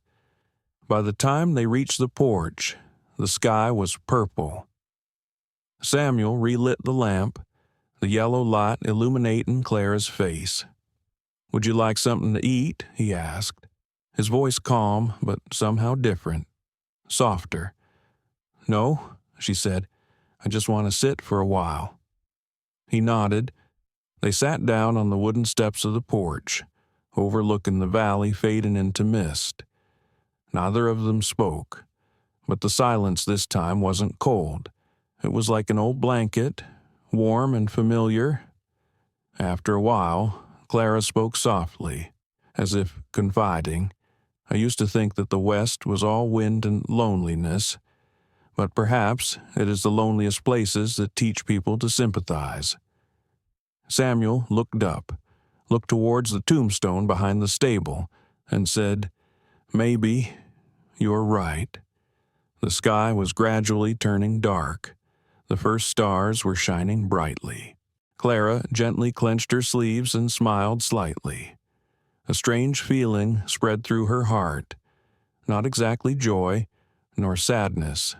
By the time they reached the porch, the sky was purple. Samuel relit the lamp, the yellow light illuminating Clara's face. "Would you like something to eat?" he asked, his voice calm but somehow different, softer. "No," she said. "I just want to sit for a while." He nodded. They sat down on the wooden steps of the porch, overlooking the valley fading into mist. Neither of them spoke, but the silence this time wasn't cold. It was like an old blanket, warm and familiar. After a while, Clara spoke softly, as if confiding. "I used to think that the West was all wind and loneliness, but perhaps it is the loneliest places that teach people to sympathize." Samuel looked up, looked towards the tombstone behind the stable, and said, "Maybe you're right." The sky was gradually turning dark. The first stars were shining brightly. Clara gently clenched her sleeves and smiled slightly. A strange feeling spread through her heart, not exactly joy nor sadness,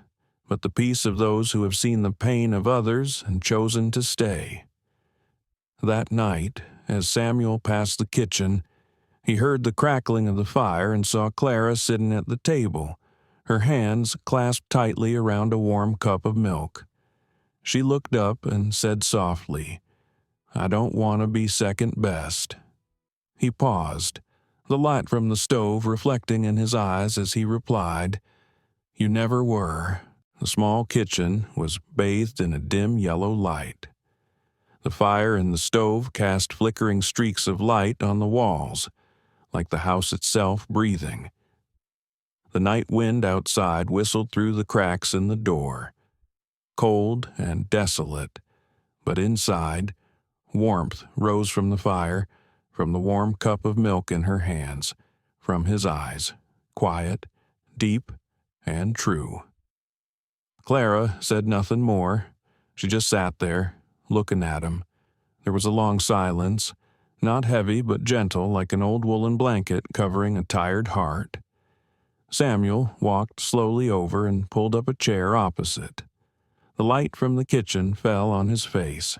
but the peace of those who have seen the pain of others and chosen to stay. That night, as Samuel passed the kitchen, he heard the crackling of the fire and saw Clara sitting at the table, her hands clasped tightly around a warm cup of milk. She looked up and said softly, "I don't want to be second best." He paused, the light from the stove reflecting in his eyes as he replied, "You never were." The small kitchen was bathed in a dim yellow light. The fire in the stove cast flickering streaks of light on the walls, like the house itself breathing. The night wind outside whistled through the cracks in the door. Cold and desolate, but inside, warmth rose from the fire, from the warm cup of milk in her hands, from his eyes, quiet, deep, and true. Clara said nothing more. She just sat there, looking at him. There was a long silence, not heavy but gentle like an old woolen blanket covering a tired heart. Samuel walked slowly over and pulled up a chair opposite. The light from the kitchen fell on his face.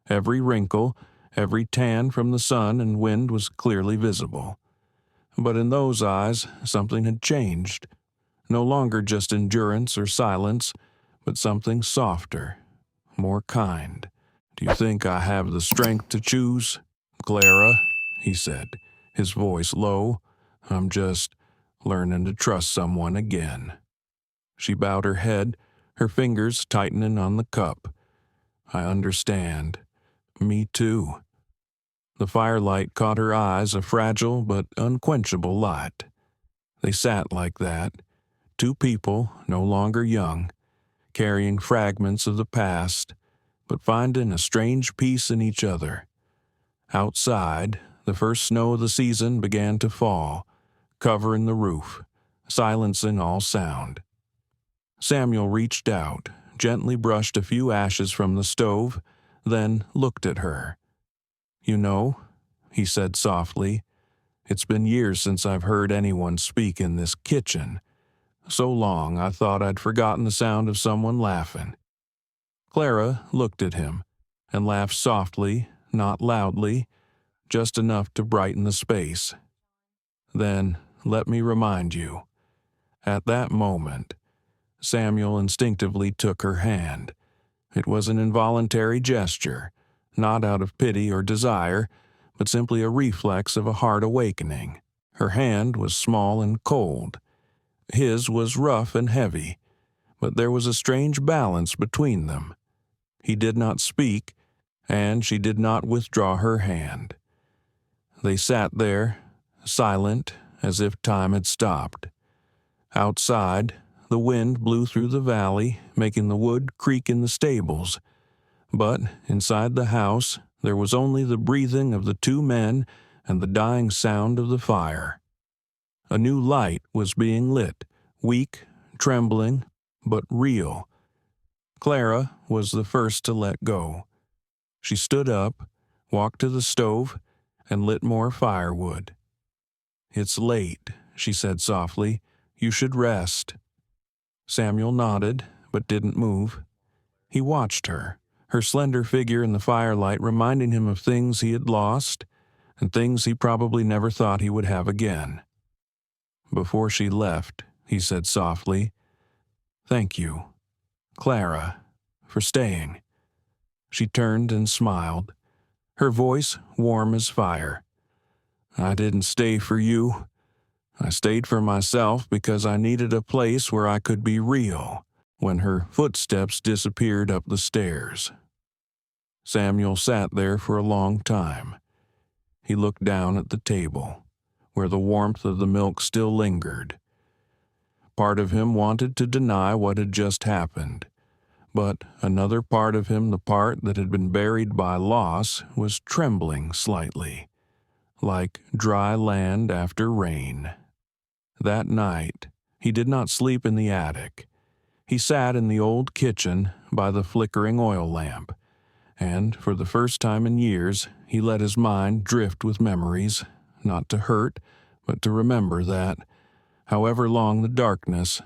Every wrinkle, every tan from the sun and wind was clearly visible. But in those eyes, something had changed. No longer just endurance or silence, but something softer, more kind. "Do you think I have the strength to choose?" "Clara," he said, his voice low, "I'm just learning to trust someone again." She bowed her head, her fingers tightening on the cup. "I understand. Me too." The firelight caught her eyes, a fragile but unquenchable light. They sat like that, two people no longer young, carrying fragments of the past, but finding a strange peace in each other. Outside, the first snow of the season began to fall, covering the roof, silencing all sound. Samuel reached out, gently brushed a few ashes from the stove, then looked at her. "You know," he said softly, "it's been years since I've heard anyone speak in this kitchen. So long I thought I'd forgotten the sound of someone laughing." Clara looked at him and laughed softly, not loudly, just enough to brighten the space. "Then let me remind you." At that moment, Samuel instinctively took her hand. It was an involuntary gesture, not out of pity or desire, but simply a reflex of a heart awakening. Her hand was small and cold. His was rough and heavy, but there was a strange balance between them. He did not speak, and she did not withdraw her hand. They sat there, silent, as if time had stopped. Outside, the wind blew through the valley, making the wood creak in the stables. But inside the house, there was only the breathing of the two men and the dying sound of the fire. A new light was being lit, weak, trembling, but real. Clara was the first to let go. She stood up, walked to the stove, and lit more firewood. "It's late," she said softly. You should rest." Samuel nodded, but didn't move. He watched her, her slender figure in the firelight reminding him of things he had lost and things he probably never thought he would have again. Before she left, he said softly, "Thank you, Clara, for staying." She turned and smiled, her voice warm as fire. "I didn't stay for you. I stayed for myself because I needed a place where I could be real." When her footsteps disappeared up the stairs, Samuel sat there for a long time. He looked down at the table, where the warmth of the milk still lingered. Part of him wanted to deny what had just happened, but another part of him, the part that had been buried by loss, was trembling slightly, like dry land after rain. That night, he did not sleep in the attic. He sat in the old kitchen by the flickering oil lamp, and for the first time in years, he let his mind drift with memories, not to hurt, but to remember that, however long the darkness,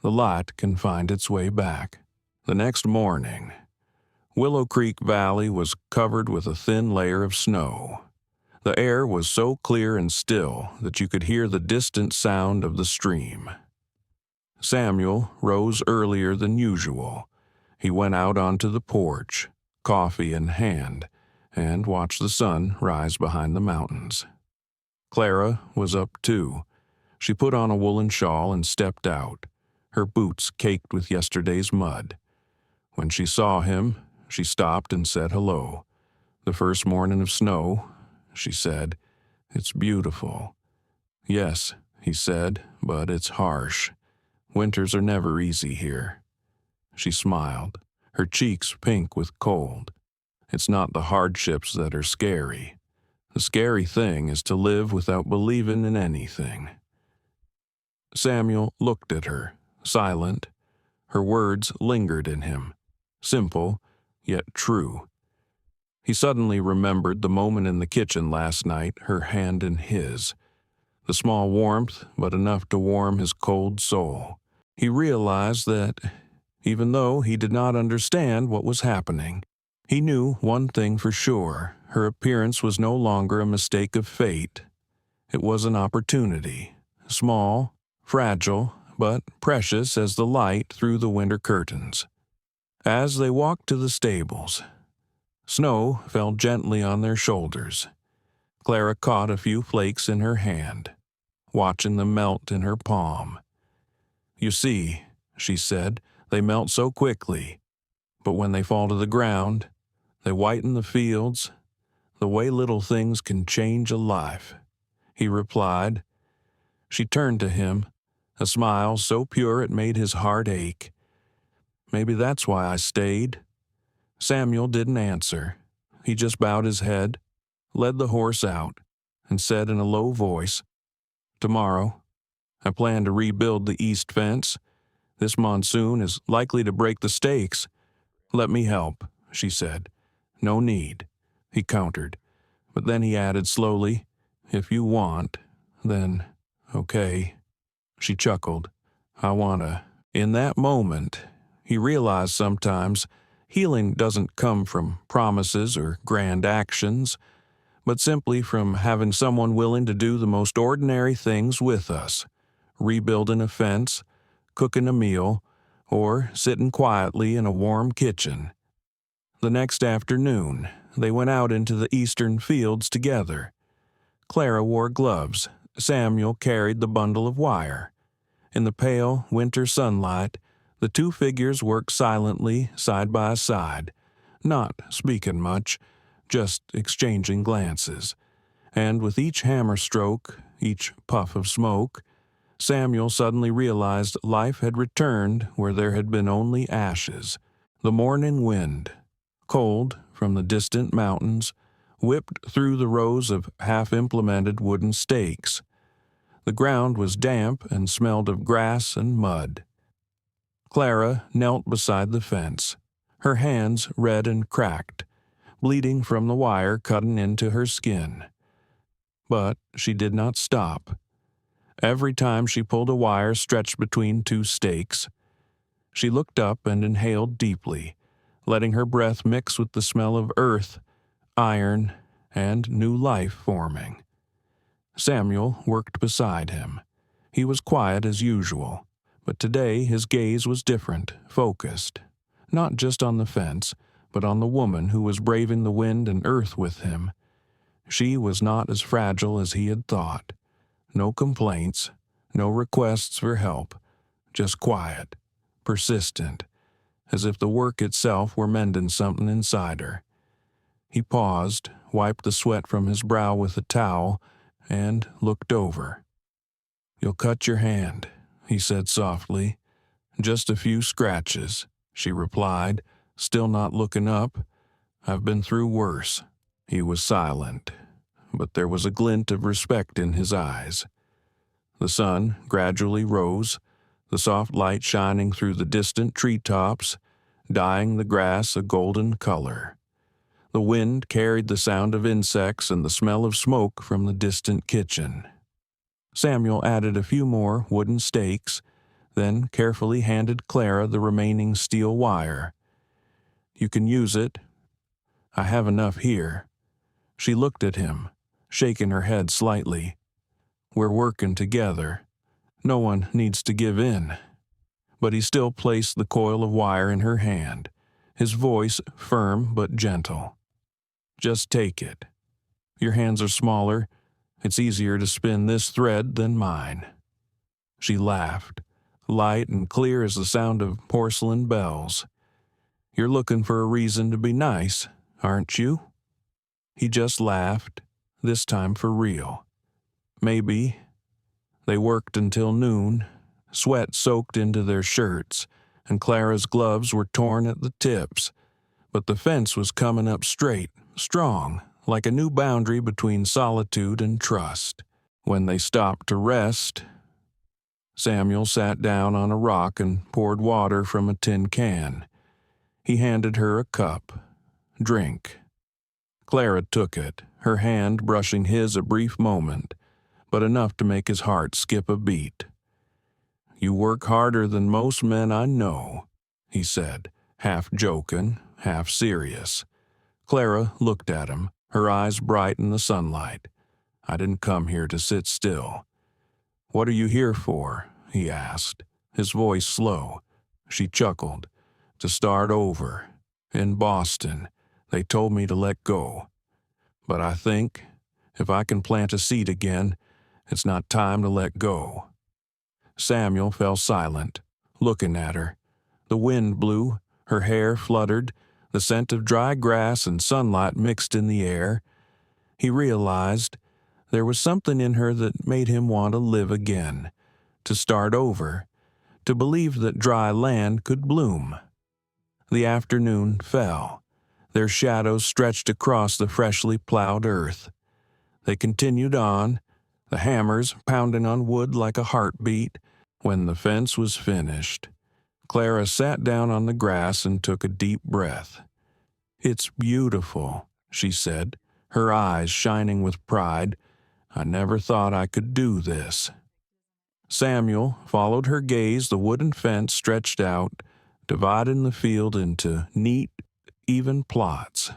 the light can find its way back. The next morning, Willow Creek Valley was covered with a thin layer of snow. The air was so clear and still that you could hear the distant sound of the stream. Samuel rose earlier than usual. He went out onto the porch, coffee in hand, and watched the sun rise behind the mountains. Clara was up too. She put on a woolen shawl and stepped out, her boots caked with yesterday's mud. When she saw him, she stopped and said hello. "The first morning of snow," she said. "It's beautiful." "Yes," he said, "but it's harsh. Winters are never easy here." She smiled, her cheeks pink with cold. "It's not the hardships that are scary. The scary thing is to live without believing in anything." Samuel looked at her, silent. Her words lingered in him, simple, yet true. He suddenly remembered the moment in the kitchen last night, her hand in his. The small warmth, but enough to warm his cold soul. He realized that, even though he did not understand what was happening, he knew one thing for sure: her appearance was no longer a mistake of fate. It was an opportunity, small, fragile, but precious as the light through the winter curtains. As they walked to the stables, snow fell gently on their shoulders. Clara caught a few flakes in her hand, watching them melt in her palm. "You see," she said, "they melt so quickly, but when they fall to the ground, they whiten the fields. The way little things can change a life," he replied. She turned to him, a smile so pure it made his heart ache. "Maybe that's why I stayed." Samuel didn't answer. He just bowed his head, led the horse out, and said in a low voice, "Tomorrow, I plan to rebuild the east fence. This monsoon is likely to break the stakes." "Let me help," she said. "No need," he countered. But then he added slowly, "If you want, then okay." She chuckled. "I wanna." In that moment, he realized sometimes healing doesn't come from promises or grand actions, but simply from having someone willing to do the most ordinary things with us. Rebuilding a fence, cooking a meal, or sitting quietly in a warm kitchen. The next afternoon, they went out into the eastern fields together. Clara wore gloves. Samuel carried the bundle of wire. In the pale winter sunlight, the two figures worked silently side by side, not speaking much, just exchanging glances. And with each hammer stroke, each puff of smoke, Samuel suddenly realized life had returned where there had been only ashes. The morning wind, cold from the distant mountains, whipped through the rows of half-implemented wooden stakes. The ground was damp and smelled of grass and mud. Clara knelt beside the fence, her hands red and cracked, bleeding from the wire cutting into her skin. But she did not stop. every time she pulled a wire stretched between two stakes. She looked up and inhaled deeply, letting her breath mix with the smell of earth, iron, and new life forming. Samuel worked beside him. He was quiet as usual, but today his gaze was different, focused, not just on the fence, but on the woman who was braving the wind and earth with him. She was not as fragile as he had thought. No complaints, no requests for help, just quiet, persistent, as if the work itself were mending something inside her. He paused, wiped the sweat from his brow with a towel, and looked over. "You'll cut your hand," he said softly. "Just a few scratches," she replied, still not looking up. "I've been through worse." He was silent, but there was a glint of respect in his eyes. The sun gradually rose, the soft light shining through the distant treetops, dyeing the grass a golden color. The wind carried the sound of insects and the smell of smoke from the distant kitchen. Samuel added a few more wooden stakes, then carefully handed Clara the remaining steel wire. "You can use it. I have enough here." She looked at him, shaking her head slightly. "We're working together. No one needs to give in." But he still placed the coil of wire in her hand, his voice firm but gentle. "Just take it. Your hands are smaller. It's easier to spin this thread than mine." She laughed, light and clear as the sound of porcelain bells. "You're looking for a reason to be nice, aren't you?" He just laughed, this time for real. "Maybe." They worked until noon. Sweat soaked into their shirts, and Clara's gloves were torn at the tips. But the fence was coming up straight, strong, like a new boundary between solitude and trust. When they stopped to rest, Samuel sat down on a rock and poured water from a tin can. He handed her a cup. "Drink." Clara took it, her hand brushing his a brief moment, but enough to make his heart skip a beat. "You work harder than most men I know," he said, half joking, half serious. Clara looked at him, her eyes bright in the sunlight. "I didn't come here to sit still." "What are you here for?" he asked, his voice slow. She chuckled. "To start over. In Boston, they told me to let go. But I think, if I can plant a seed again, it's not time to let go." Samuel fell silent, looking at her. The wind blew, her hair fluttered, the scent of dry grass and sunlight mixed in the air. He realized there was something in her that made him want to live again, to start over, to believe that dry land could bloom. The afternoon fell. Their shadows stretched across the freshly plowed earth. They continued on, the hammers pounding on wood like a heartbeat. When the fence was finished, Clara sat down on the grass and took a deep breath. "It's beautiful," she said, her eyes shining with pride. "I never thought I could do this." Samuel followed her gaze. The wooden fence stretched out, dividing the field into neat, even plots.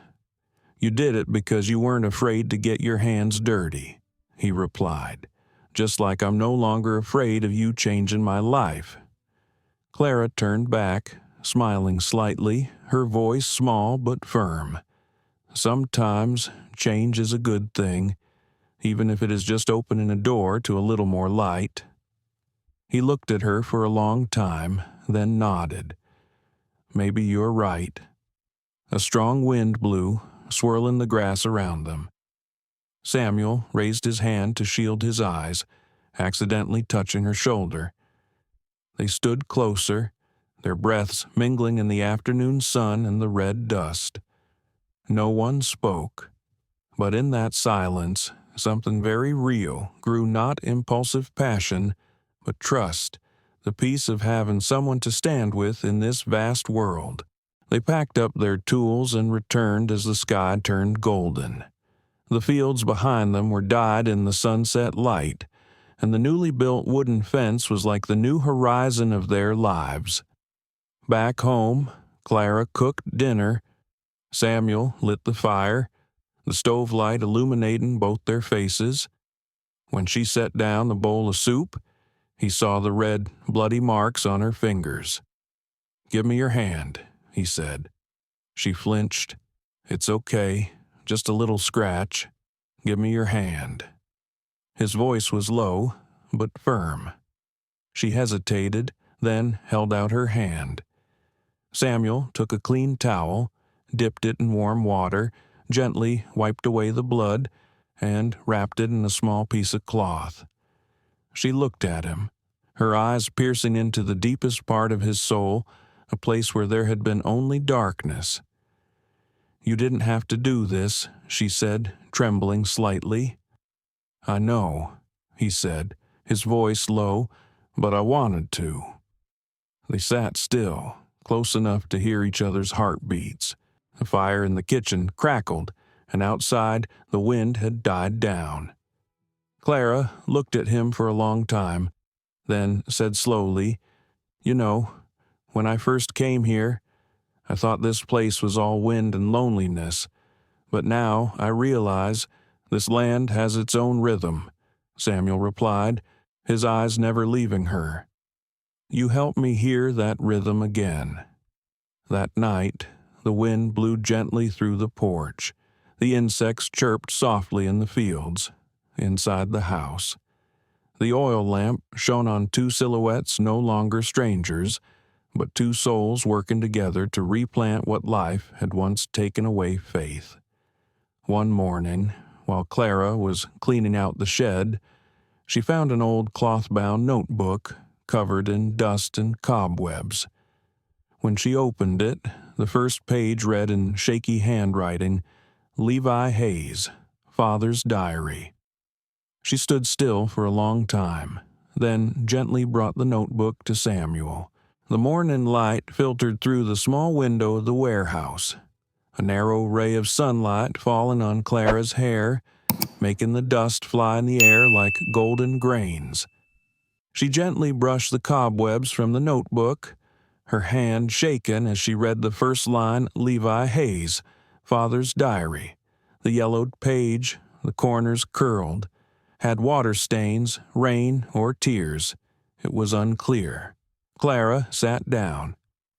"You did it because you weren't afraid to get your hands dirty," he replied, "just like I'm no longer afraid of you changing my life." Clara turned back, smiling slightly, her voice small but firm. "Sometimes change is a good thing, even if it is just opening a door to a little more light." He looked at her for a long time, then nodded. "Maybe you're right." A strong wind blew, swirling the grass around them. Samuel raised his hand to shield his eyes, accidentally touching her shoulder. They stood closer, their breaths mingling in the afternoon sun and the red dust. No one spoke, but in that silence, something very real grew, not impulsive passion, but trust, the peace of having someone to stand with in this vast world. They packed up their tools and returned as the sky turned golden. The fields behind them were dyed in the sunset light, and the newly built wooden fence was like the new horizon of their lives. Back home, Clara cooked dinner. Samuel lit the fire, the stove light illuminating both their faces. When she set down the bowl of soup, he saw the red, bloody marks on her fingers. "Give me your hand," he said. She flinched. "It's okay, just a little scratch. Give me your hand." His voice was low, but firm. She hesitated, then held out her hand. Samuel took a clean towel, dipped it in warm water, gently wiped away the blood, and wrapped it in a small piece of cloth. She looked at him, her eyes piercing into the deepest part of his soul, a place where there had been only darkness. "You didn't have to do this," she said, trembling slightly. "I know," he said, his voice low, "but I wanted to." They sat still, close enough to hear each other's heartbeats. The fire in the kitchen crackled, and outside the wind had died down. Clara looked at him for a long time, then said slowly, "You know, when I first came here, I thought this place was all wind and loneliness, but now I realize this land has its own rhythm," Samuel replied, his eyes never leaving her. "You helped me hear that rhythm again." That night, the wind blew gently through the porch. The insects chirped softly in the fields, inside the house. The oil lamp shone on two silhouettes no longer strangers, but two souls working together to replant what life had once taken away faith. One morning, while Clara was cleaning out the shed, she found an old cloth-bound notebook covered in dust and cobwebs. When she opened it, the first page read in shaky handwriting, "Levi Hayes, Father's Diary." She stood still for a long time, then gently brought the notebook to Samuel. The morning light filtered through the small window of the warehouse, a narrow ray of sunlight falling on Clara's hair, making the dust fly in the air like golden grains. She gently brushed the cobwebs from the notebook, her hand shaken as she read the first line, "Levi Hayes, Father's Diary." The yellowed page, the corners curled, had water stains, rain, or tears. It was unclear. Clara sat down,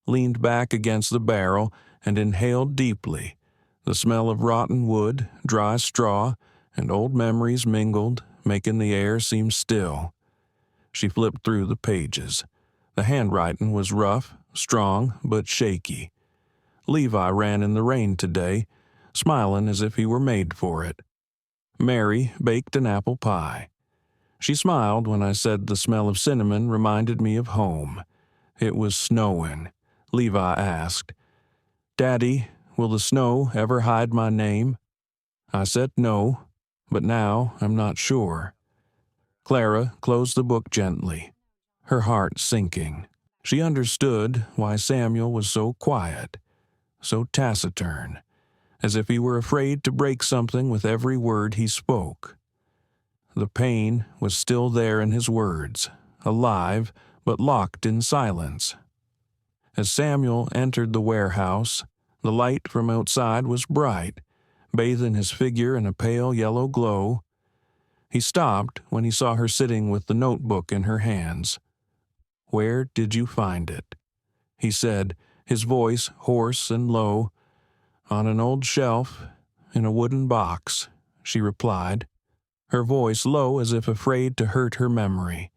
leaned back against the barrel, and inhaled deeply. The smell of rotten wood, dry straw, and old memories mingled, making the air seem still. She flipped through the pages. The handwriting was rough, strong, but shaky. Levi ran in the rain today, smiling as if he were made for it. Mary baked an apple pie. She smiled when I said the smell of cinnamon reminded me of home. It was snowing. Levi asked, "Daddy, will the snow ever hide my name?" I said no, but now I'm not sure. Clara closed the book gently, her heart sinking. She understood why Samuel was so quiet, so taciturn, as if he were afraid to break something with every word he spoke. The pain was still there in his words, alive but locked in silence. As Samuel entered the warehouse, the light from outside was bright, bathing his figure in a pale yellow glow. He stopped when he saw her sitting with the notebook in her hands. "Where did you find it?" he said, his voice hoarse and low. "On an old shelf, in a wooden box," she replied, her voice low as if afraid to hurt her memory.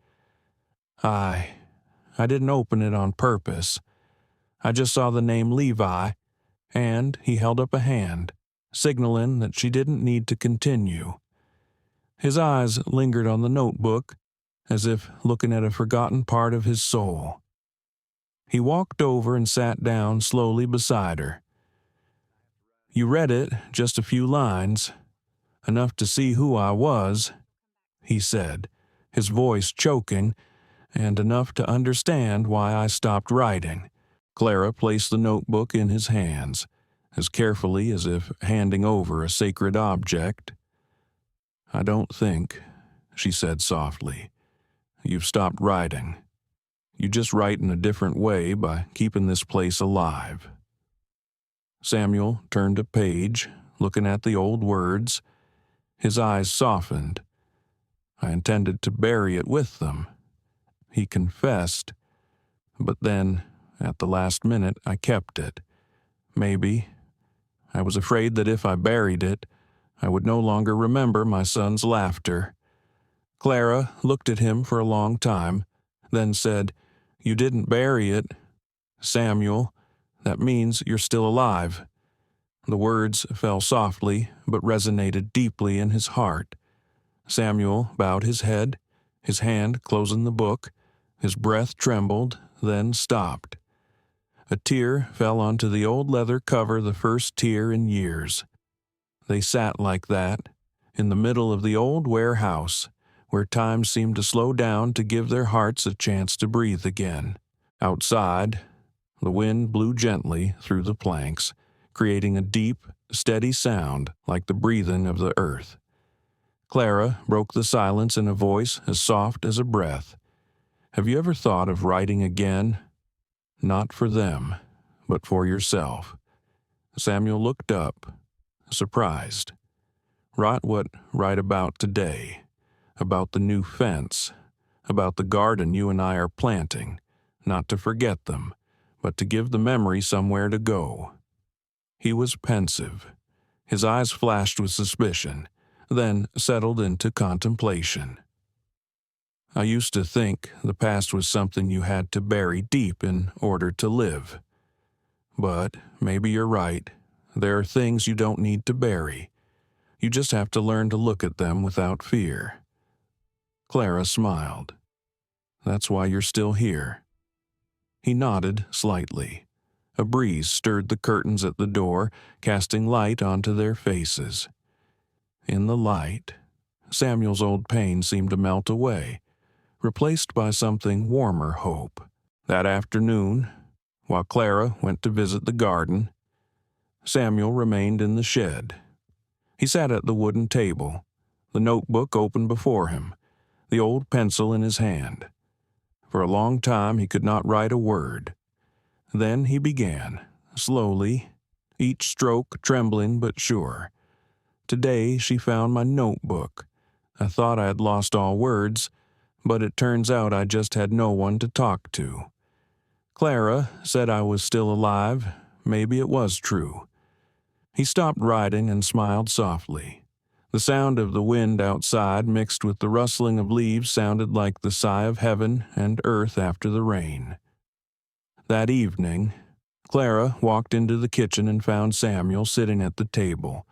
I didn't open it on purpose. I just saw the name Levi, and he held up a hand, signaling that she didn't need to continue. His eyes lingered on the notebook, as if looking at a forgotten part of his soul. He walked over and sat down slowly beside her. "You read it, just a few lines, enough to see who I was," he said, his voice choking, "and enough to understand why I stopped writing." Clara placed the notebook in his hands, as carefully as if handing over a sacred object. "I don't think she said softly. "You've stopped writing. You just write in a different way by keeping this place alive." Samuel turned a page, looking at the old words. His eyes softened. "I intended to bury it with them," he confessed. "But then, at the last minute, I kept it. Maybe. I was afraid that if I buried it, I would no longer remember my son's laughter." Clara looked at him for a long time, then said, "You didn't bury it, Samuel. That means you're still alive." The words fell softly, but resonated deeply in his heart. Samuel bowed his head, his hand closing the book. His breath trembled, then stopped. A tear fell onto the old leather cover, the first tear in years. They sat like that, in the middle of the old warehouse, where time seemed to slow down to give their hearts a chance to breathe again. Outside, the wind blew gently through the planks, creating a deep, steady sound like the breathing of the earth. Clara broke the silence in a voice as soft as a breath. "Have you ever thought of writing again? Not for them, but for yourself." Samuel looked up, surprised. Write about today, about the new fence, about the garden you and I are planting, not to forget them, but to give the memory somewhere to go." He was pensive. His eyes flashed with suspicion, then settled into contemplation. "I used to think the past was something you had to bury deep in order to live. But maybe you're right. There are things you don't need to bury. You just have to learn to look at them without fear." Clara smiled. "That's why you're still here." He nodded slightly. A breeze stirred the curtains at the door, casting light onto their faces. In the light, Samuel's old pain seemed to melt away, replaced by something warmer hope. That afternoon, while Clara went to visit the garden, Samuel remained in the shed. He sat at the wooden table, the notebook open before him, the old pencil in his hand. For a long time he could not write a word. Then he began, slowly, each stroke trembling but sure. "Today she found my notebook. I thought I had lost all words, but it turns out I just had no one to talk to. Clara said I was still alive. Maybe it was true." He stopped writing and smiled softly. The sound of the wind outside mixed with the rustling of leaves sounded like the sigh of heaven and earth after the rain. That evening, Clara walked into the kitchen and found Samuel sitting at the table,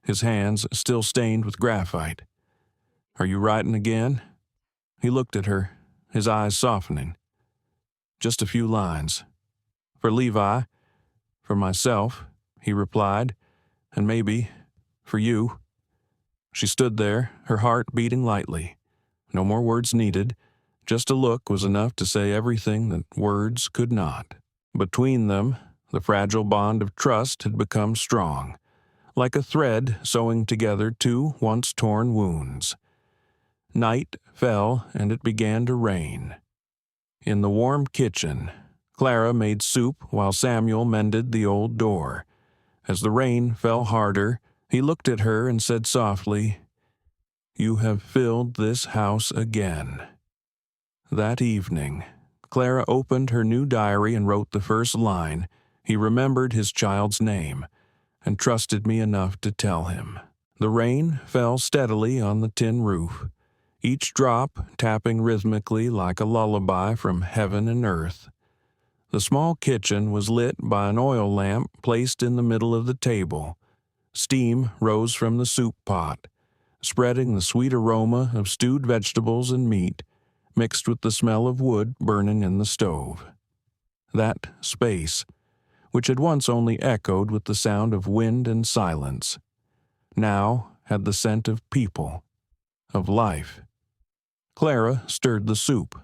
his hands still stained with graphite. "Are you writing again?" He looked at her, his eyes softening. "Just a few lines. For Levi, for myself," he replied, "and maybe for you." She stood there, her heart beating lightly. No more words needed. Just a look was enough to say everything that words could not. Between them, the fragile bond of trust had become strong, like a thread sewing together two once torn wounds. Night fell and it began to rain. In the warm kitchen, Clara made soup while Samuel mended the old door. As the rain fell harder, he looked at her and said softly, "You have filled this house again." That evening, Clara opened her new diary and wrote the first line. He remembered his child's name and trusted me enough to tell him. The rain fell steadily on the tin roof, each drop tapping rhythmically like a lullaby from heaven and earth. The small kitchen was lit by an oil lamp placed in the middle of the table. Steam rose from the soup pot, spreading the sweet aroma of stewed vegetables and meat, mixed with the smell of wood burning in the stove. That space, which had once only echoed with the sound of wind and silence, now had the scent of people, of life. Clara stirred the soup,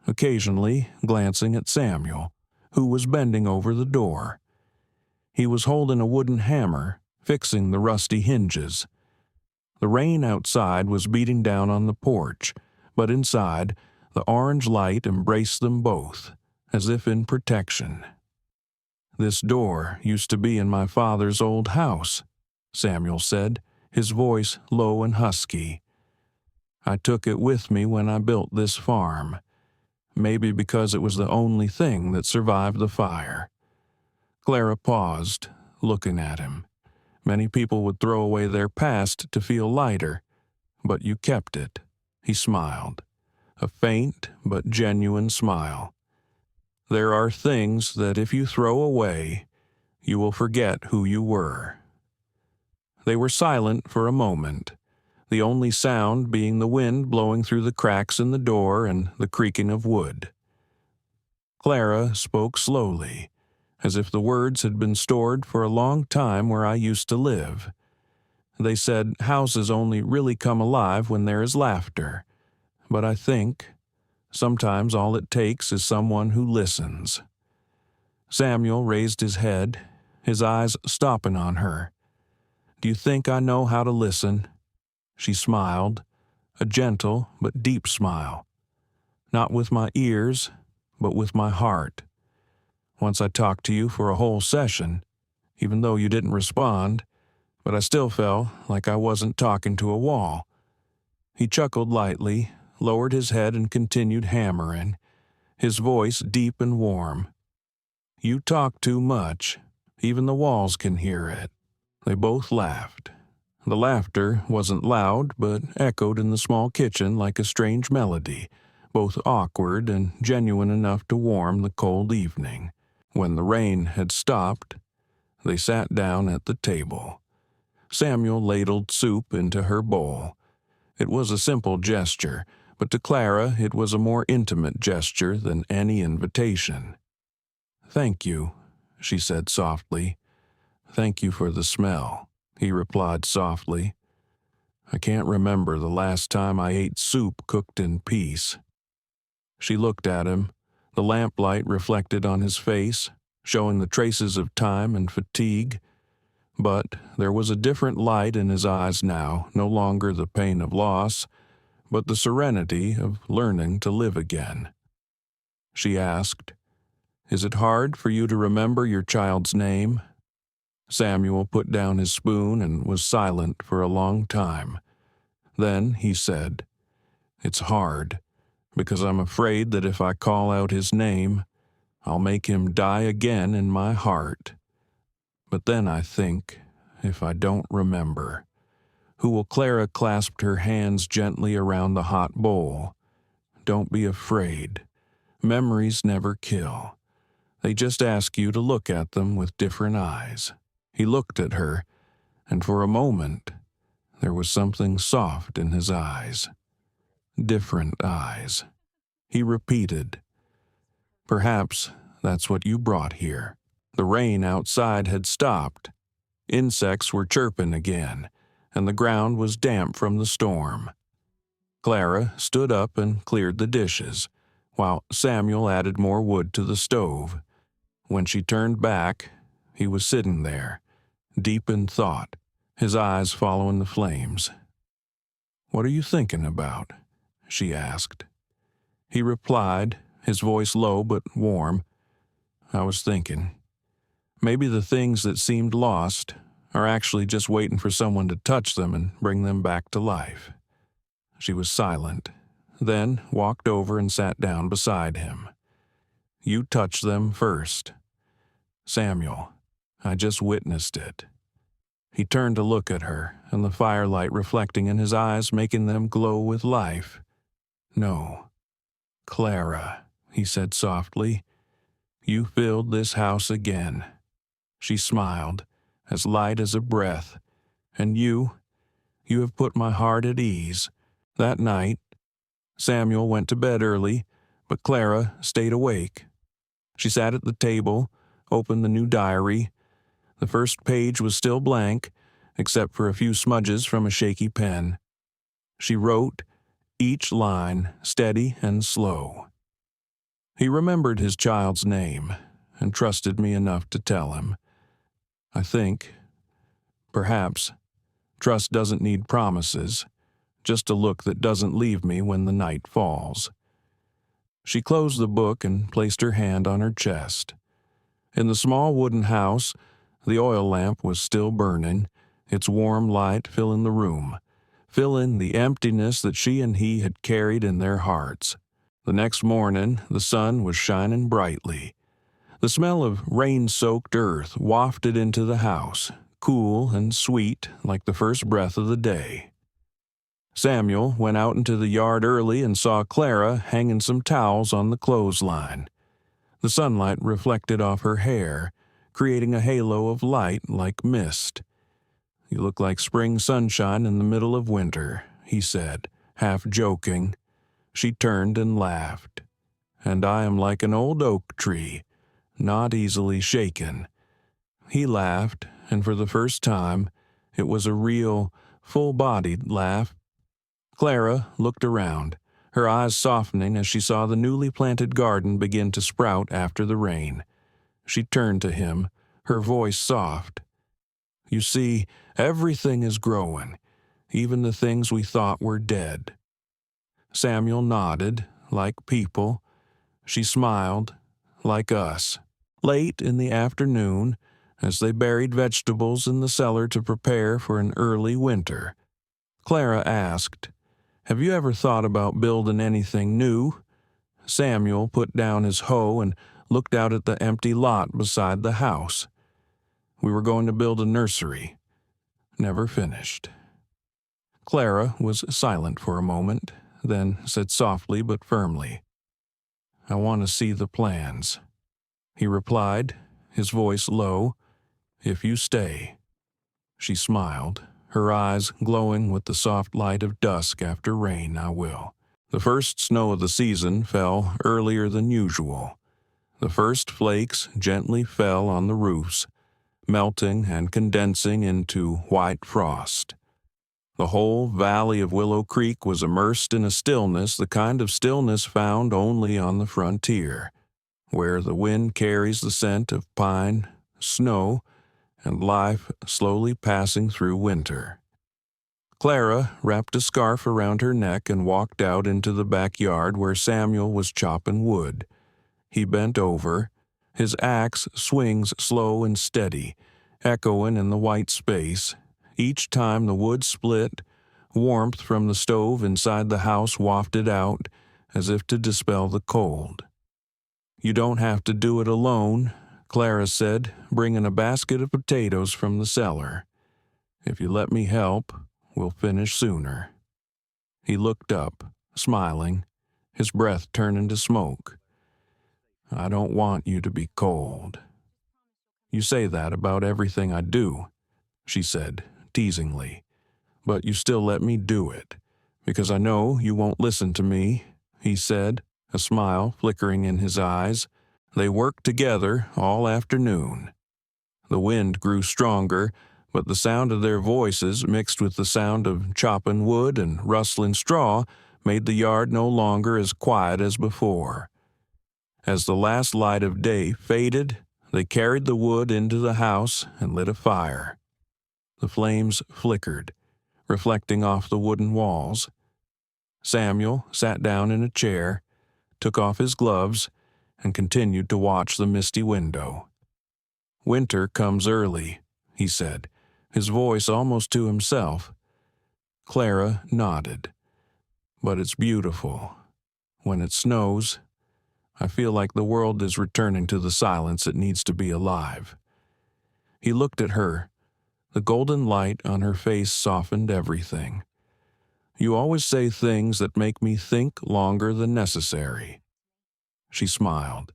occasionally glancing at Samuel, who was bending over the door. He was holding a wooden hammer, fixing the rusty hinges. The rain outside was beating down on the porch, but inside, the orange light embraced them both, as if in protection. "This door used to be in my father's old house," Samuel said, his voice low and husky. "I took it with me when I built this farm, maybe because it was the only thing that survived the fire." Clara paused, looking at him. Many people would throw away their past to feel lighter, but you kept it. He smiled, a faint but genuine smile. "There are things that if you throw away, you will forget who you were." They were silent for a moment, the only sound being the wind blowing through the cracks in the door and the creaking of wood. Clara spoke slowly, as if the words had been stored for a long time where I used to live. They said houses only really come alive when there is laughter, but I think sometimes all it takes is someone who listens. Samuel raised his head, his eyes stopping on her. "Do you think I know how to listen?" She smiled, a gentle but deep smile. "Not with my ears, but with my heart. Once I talked to you for a whole session, even though you didn't respond, but I still felt like I wasn't talking to a wall." He chuckled lightly, lowered his head and continued hammering, his voice deep and warm. "You talk too much. Even the walls can hear it." They both laughed. The laughter wasn't loud, but echoed in the small kitchen like a strange melody, both awkward and genuine enough to warm the cold evening. When the rain had stopped, they sat down at the table. Samuel ladled soup into her bowl. It was a simple gesture, but to Clara it was a more intimate gesture than any invitation. "Thank you," she said softly. "Thank you for the smell," he replied softly. "I can't remember the last time I ate soup cooked in peace." She looked at him, the lamplight reflected on his face, showing the traces of time and fatigue. But there was a different light in his eyes now, no longer the pain of loss, but the serenity of learning to live again. She asked, "Is it hard for you to remember your child's name?" Samuel put down his spoon and was silent for a long time. Then he said, "It's hard, because I'm afraid that if I call out his name, I'll make him die again in my heart. But then I think, if I don't remember, who will?" Clara clasped her hands gently around the hot bowl. "Don't be afraid. Memories never kill. They just ask you to look at them with different eyes." He looked at her, and for a moment, there was something soft in his eyes. "Different eyes," he repeated. "Perhaps that's what you brought here." The rain outside had stopped. Insects were chirping again, and the ground was damp from the storm. Clara stood up and cleared the dishes, while Samuel added more wood to the stove. When she turned back, he was sitting there, deep in thought, his eyes following the flames. "What are you thinking about?" she asked. He replied, his voice low but warm, "I was thinking, maybe the things that seemed lost are actually just waiting for someone to touch them and bring them back to life." She was silent, then walked over and sat down beside him. "You touched them first." "Samuel, I just witnessed it." He turned to look at her, and the firelight reflecting in his eyes making them glow with life. "No, Clara," he said softly, "you filled this house again." She smiled, as light as a breath. "And you have put my heart at ease." That night, Samuel went to bed early, but Clara stayed awake. She sat at the table, opened the new diary. The first page was still blank, except for a few smudges from a shaky pen. She wrote, each line steady and slow. He remembered his child's name and trusted me enough to tell him. I think, perhaps, Trust doesn't need promises, just a look that doesn't leave me when the night falls." She closed the book and placed her hand on her chest. In the small wooden house, the oil lamp was still burning, its warm light filling the room, filling the emptiness that she and he had carried in their hearts. The next morning, the sun was shining brightly. The smell of rain-soaked earth wafted into the house, cool and sweet like the first breath of the day. Samuel went out into the yard early and saw Clara hanging some towels on the clothesline. The sunlight reflected off her hair, creating a halo of light like mist. "You look like spring sunshine in the middle of winter," he said, half joking. She turned and laughed. "And I am like an old oak tree, not easily shaken." He laughed, and for the first time, it was a real, full-bodied laugh. Clara looked around, her eyes softening as she saw the newly planted garden begin to sprout after the rain. She turned to him, her voice soft. "You see, everything is growing, even the things we thought were dead." Samuel nodded, like people. She smiled, like us. Late in the afternoon, as they buried vegetables in the cellar to prepare for an early winter, Clara asked, "Have you ever thought about building anything new?" Samuel put down his hoe and looked out at the empty lot beside the house. "We were going to build a nursery. Never finished." Clara was silent for a moment, then said softly but firmly, "I want to see the plans." He replied, his voice low, "If you stay." She smiled, her eyes glowing with the soft light of dusk after rain. "I will." The first snow of the season fell earlier than usual. The first flakes gently fell on the roofs, melting and condensing into white frost. The whole valley of Willow Creek was immersed in a stillness, the kind of stillness found only on the frontier, where the wind carries the scent of pine, snow, and life slowly passing through winter. Clara wrapped a scarf around her neck and walked out into the backyard where Samuel was chopping wood. He bent over. His axe swings slow and steady, echoing in the white space. Each time the wood split, warmth from the stove inside the house wafted out, as if to dispel the cold. "You don't have to do it alone," Clara said, bringing a basket of potatoes from the cellar. "If you let me help, we'll finish sooner." He looked up, smiling, his breath turning to smoke. "I don't want you to be cold." "You say that about everything I do," she said, teasingly. "But you still let me do it, because I know you won't listen to me," he said, a smile flickering in his eyes. They worked together all afternoon. The wind grew stronger, but the sound of their voices mixed with the sound of chopping wood and rustling straw made the yard no longer as quiet as before. As the last light of day faded, they carried the wood into the house and lit a fire. The flames flickered, reflecting off the wooden walls. Samuel sat down in a chair, took off his gloves, and continued to watch the misty window. "Winter comes early," he said, his voice almost to himself. Clara nodded. "But it's beautiful. When it snows, I feel like the world is returning to the silence it needs to be alive." He looked at her. The golden light on her face softened everything. "You always say things that make me think longer than necessary." She smiled.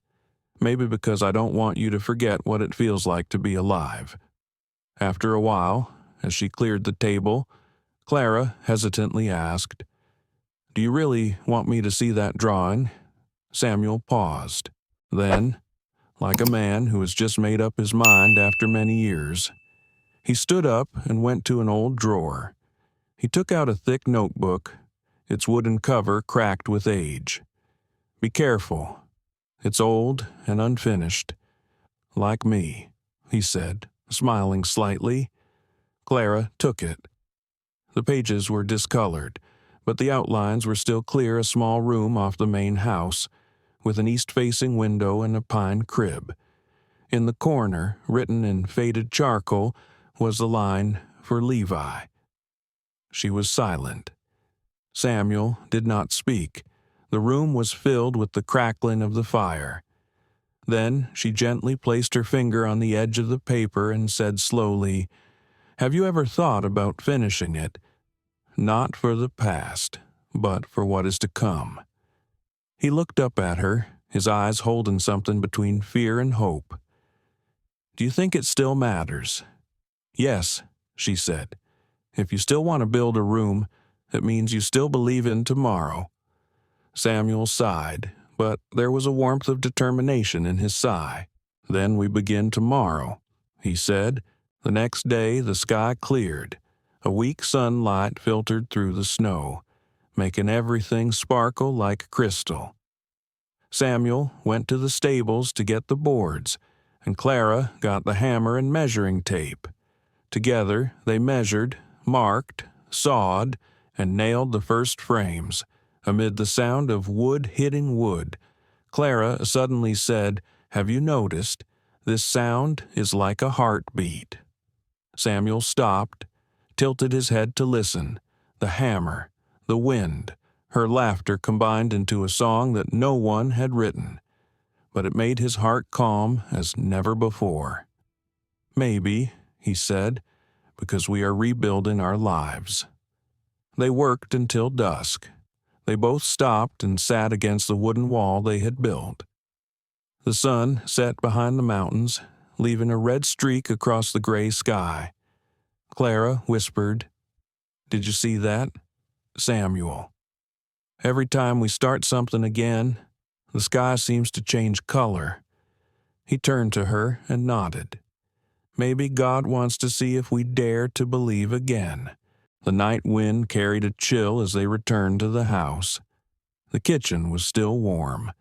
"Maybe because I don't want you to forget what it feels like to be alive." After a while, as she cleared the table, Clara hesitantly asked, "Do you really want me to see that drawing?" Samuel paused. Then, like a man who has just made up his mind after many years, he stood up and went to an old drawer. He took out a thick notebook, its wooden cover cracked with age. "Be careful. It's old and unfinished. Like me," he said, smiling slightly. Clara took it. The pages were discolored, but the outlines were still clear. A small room off the main house, with an east-facing window and a pine crib. In the corner, written in faded charcoal, was the line, "For Levi." She was silent. Samuel did not speak. The room was filled with the crackling of the fire. Then she gently placed her finger on the edge of the paper and said slowly, "Have you ever thought about finishing it? Not for the past, but for what is to come." He looked up at her, his eyes holding something between fear and hope. "Do you think it still matters?" "Yes," she said. "If you still want to build a room, it means you still believe in tomorrow." Samuel sighed, but there was a warmth of determination in his sigh. "Then we begin tomorrow," he said. The next day the sky cleared. A weak sunlight filtered through the snow, making everything sparkle like crystal. Samuel went to the stables to get the boards, and Clara got the hammer and measuring tape. Together they measured, marked, sawed, and nailed the first frames. Amid the sound of wood hitting wood, Clara suddenly said, "Have you noticed? This sound is like a heartbeat." Samuel stopped, tilted his head to listen. The hammer, the wind, her laughter combined into a song that no one had written. But it made his heart calm as never before. "Maybe," he said, "because we are rebuilding our lives." They worked until dusk. They both stopped and sat against the wooden wall they had built. The sun set behind the mountains, leaving a red streak across the gray sky. Clara whispered, "Did you see that, Samuel? Every time we start something again, the sky seems to change color." He turned to her and nodded. "Maybe God wants to see if we dare to believe again." The night wind carried a chill as they returned to the house. The kitchen was still warm,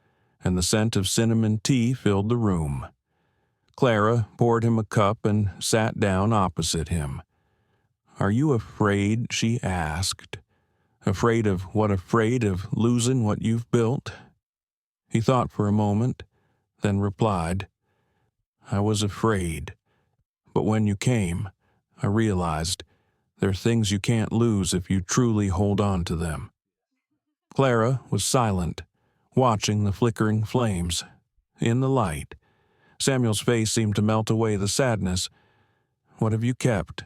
and the scent of cinnamon tea filled the room. Clara poured him a cup and sat down opposite him. "Are you afraid?" she asked. "Afraid of what? Afraid of losing what you've built?" He thought for a moment, then replied, "I was afraid. But when you came, I realized there are things you can't lose if you truly hold on to them." Clara was silent, watching the flickering flames. In the light, Samuel's face seemed to melt away the sadness. "What have you kept,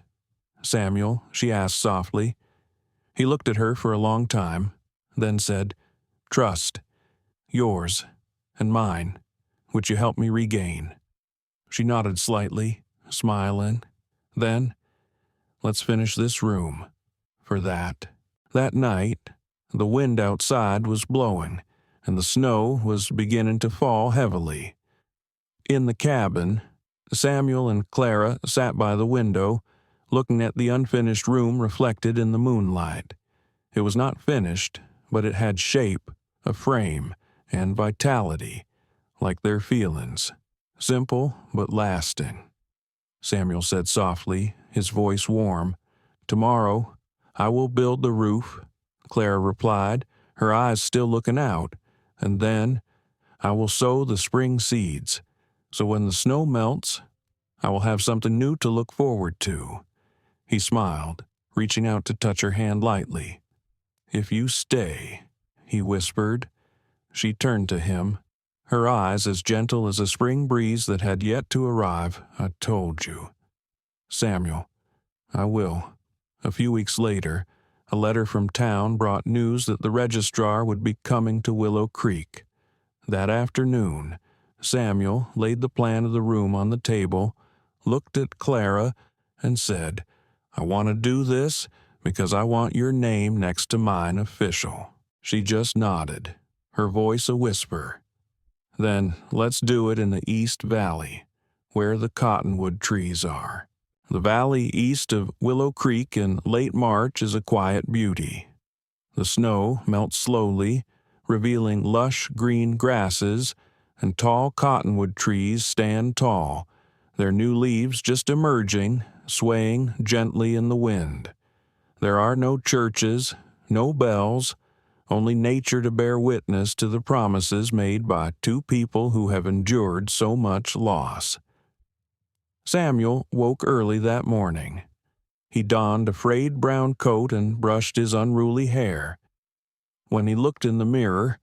Samuel?" she asked softly. He looked at her for a long time, then said, "Trust, yours and mine, which you helped me regain." She nodded slightly, smiling. Then, "Let's finish this room, for that." That night, the wind outside was blowing, and the snow was beginning to fall heavily. In the cabin, Samuel and Clara sat by the window, looking at the unfinished room reflected in the moonlight. It was not finished, but it had shape, a frame, and vitality, like their feelings. Simple but lasting. Samuel said softly, his voice warm, "Tomorrow, I will build the roof," Clara replied, her eyes still looking out, "and then I will sow the spring seeds, so when the snow melts, I will have something new to look forward to." He smiled, reaching out to touch her hand lightly. "If you stay," he whispered. She turned to him, her eyes as gentle as a spring breeze that had yet to arrive. "I told you." "Samuel, I will." A few weeks later, a letter from town brought news that the registrar would be coming to Willow Creek. That afternoon, Samuel laid the plan of the room on the table, looked at Clara, and said, "I want to do this because I want your name next to mine official." She just nodded, her voice a whisper. "Then let's do it in the East Valley, where the cottonwood trees are." The valley east of Willow Creek in late March is a quiet beauty. The snow melts slowly, revealing lush green grasses, and tall cottonwood trees stand tall, their new leaves just emerging, swaying gently in the wind. There are no churches, no bells, only nature to bear witness to the promises made by two people who have endured so much loss. Samuel woke early that morning. He donned a frayed brown coat and brushed his unruly hair. When he looked in the mirror,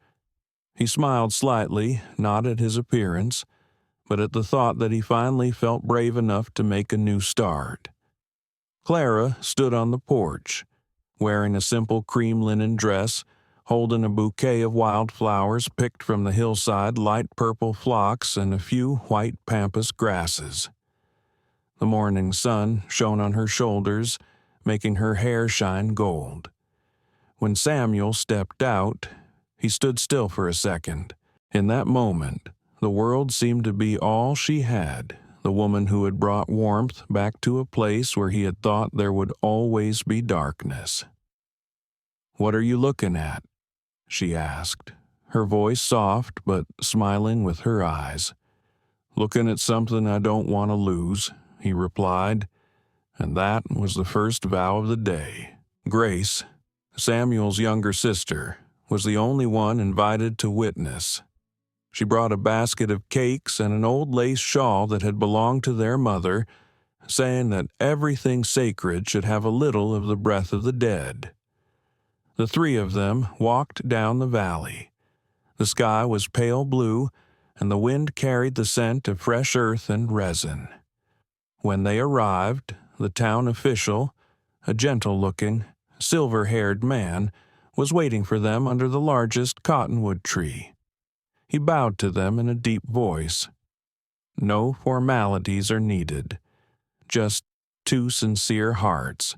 he smiled slightly, not at his appearance, but at the thought that he finally felt brave enough to make a new start. Clara stood on the porch, wearing a simple cream linen dress, holding a bouquet of wildflowers picked from the hillside light purple phlox and a few white pampas grasses. The morning sun shone on her shoulders, making her hair shine gold. When Samuel stepped out, he stood still for a second. In that moment, the world seemed to be all she had, the woman who had brought warmth back to a place where he had thought there would always be darkness. "What are you looking at?" she asked, her voice soft but smiling with her eyes. "Looking at something I don't want to lose," he replied, and that was the first vow of the day. Grace, Samuel's younger sister, was the only one invited to witness. She brought a basket of cakes and an old lace shawl that had belonged to their mother, saying that everything sacred should have a little of the breath of the dead. The three of them walked down the valley. The sky was pale blue, and the wind carried the scent of fresh earth and resin. When they arrived, the town official, a gentle-looking, silver-haired man, was waiting for them under the largest cottonwood tree. He bowed to them in a deep voice. No formalities are needed, just two sincere hearts.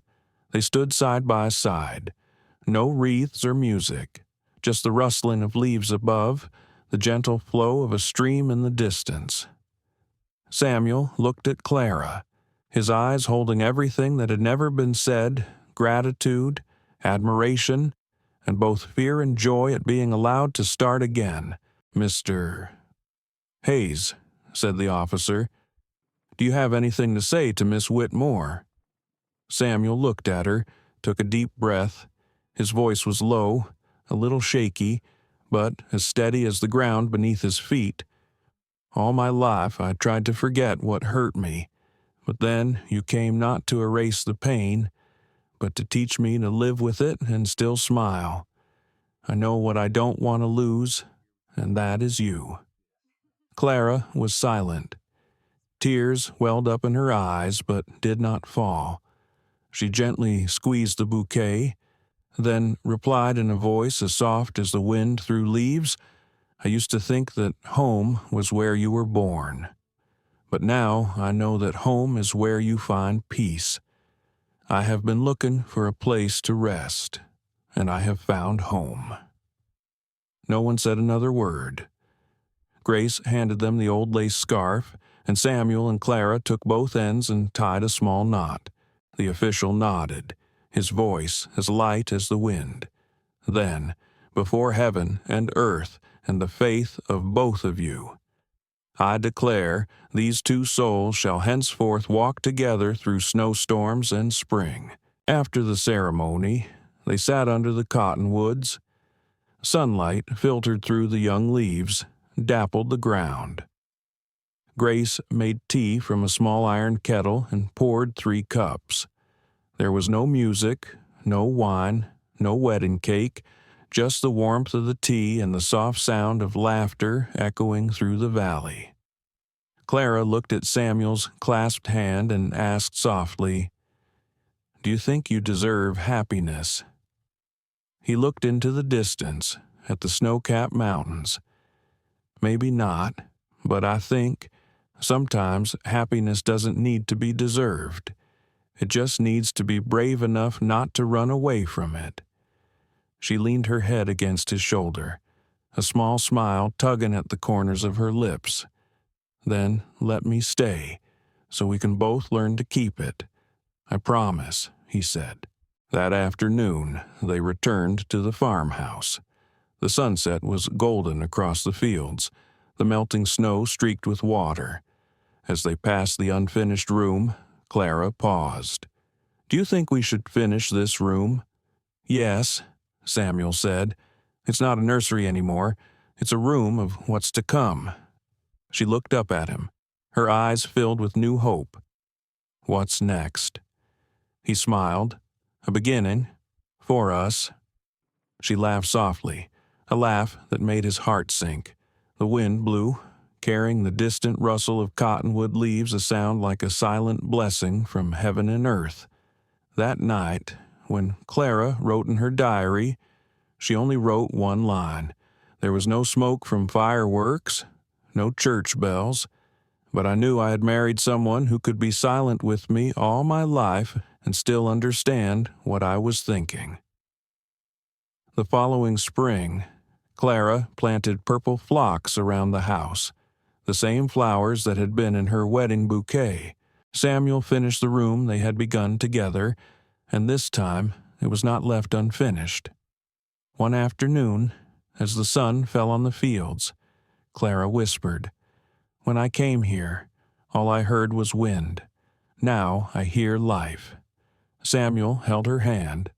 They stood side by side. No wreaths or music, just the rustling of leaves above, the gentle flow of a stream in the distance. Samuel looked at Clara, his eyes holding everything that had never been said, gratitude, admiration, and both fear and joy at being allowed to start again. "Mr. Hayes," said the officer, "do you have anything to say to Miss Whitmore?" Samuel looked at her, took a deep breath. His voice was low, a little shaky, but as steady as the ground beneath his feet. "All my life I tried to forget what hurt me, but then you came not to erase the pain, but to teach me to live with it and still smile. I know what I don't want to lose, and that is you." Clara was silent. Tears welled up in her eyes but did not fall. She gently squeezed the bouquet, then replied in a voice as soft as the wind through leaves, "I used to think that home was where you were born. But now I know that home is where you find peace. I have been looking for a place to rest, and I have found home." No one said another word. Grace handed them the old lace scarf, and Samuel and Clara took both ends and tied a small knot. The official nodded, his voice as light as the wind. Then, before heaven and earth and the faith of both of you, I declare these two souls shall henceforth walk together through snowstorms and spring. After the ceremony, they sat under the cottonwoods. Sunlight filtered through the young leaves, dappled the ground. Grace made tea from a small iron kettle and poured 3 cups. There was no music, no wine, no wedding cake, just the warmth of the tea and the soft sound of laughter echoing through the valley. Clara looked at Samuel's clasped hand and asked softly, "Do you think you deserve happiness?" He looked into the distance, at the snow-capped mountains. "Maybe not, but I think sometimes happiness doesn't need to be deserved. It just needs to be brave enough not to run away from it." She leaned her head against his shoulder, a small smile tugging at the corners of her lips. "Then let me stay, so we can both learn to keep it. I promise," he said. That afternoon, they returned to the farmhouse. The sunset was golden across the fields, the melting snow streaked with water. As they passed the unfinished room, Clara paused. "Do you think we should finish this room?" "Yes," Samuel said. "It's not a nursery anymore. It's a room of what's to come." She looked up at him, her eyes filled with new hope. "What's next?" He smiled. "A beginning. For us." She laughed softly, a laugh that made his heart sink. The wind blew, carrying the distant rustle of cottonwood leaves, a sound like a silent blessing from heaven and earth. That night, when Clara wrote in her diary, she only wrote one line. There was no smoke from fireworks, no church bells, but I knew I had married someone who could be silent with me all my life and still understand what I was thinking. The following spring, Clara planted purple phlox around the house, the same flowers that had been in her wedding bouquet. Samuel finished the room they had begun together, and this time it was not left unfinished. One afternoon, as the sun fell on the fields, Clara whispered, "When I came here, all I heard was wind. Now I hear life." Samuel held her hand,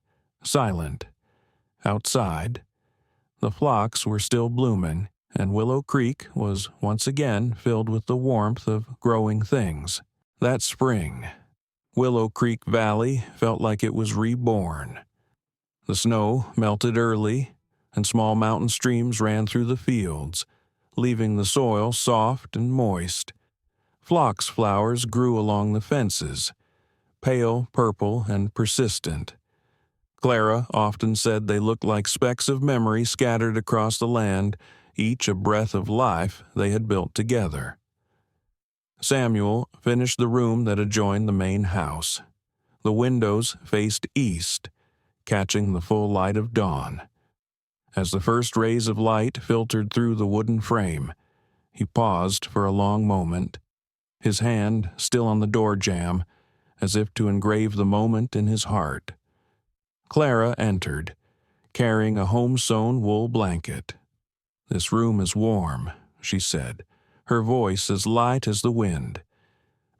silent. Outside, the phlox were still blooming, and Willow Creek was once again filled with the warmth of growing things. That spring, Willow Creek Valley felt like it was reborn. The snow melted early, and small mountain streams ran through the fields, leaving the soil soft and moist. Phlox flowers grew along the fences, pale purple and persistent. Clara often said they looked like specks of memory scattered across the land, each a breath of life they had built together. Samuel finished the room that adjoined the main house. The windows faced east, catching the full light of dawn. As the first rays of light filtered through the wooden frame, he paused for a long moment, his hand still on the door jamb, as if to engrave the moment in his heart. Clara entered, carrying a home-sewn wool blanket. "This room is warm," she said, her voice as light as the wind.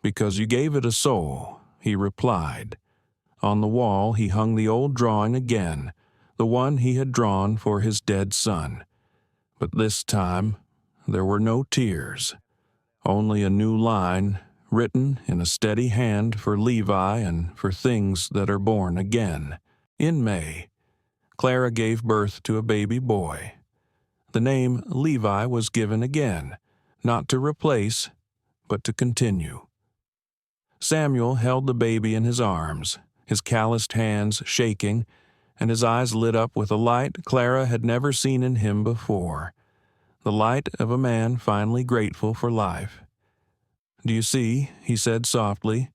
"Because you gave it a soul," he replied. On the wall he hung the old drawing again, the one he had drawn for his dead son. But this time there were no tears, only a new line written in a steady hand for Levi and for things that are born again. In May, Clara gave birth to a baby boy. The name Levi was given again, not to replace, but to continue. Samuel held the baby in his arms, his calloused hands shaking, and his eyes lit up with a light Clara had never seen in him before, the light of a man finally grateful for life. "Do you see," he said softly,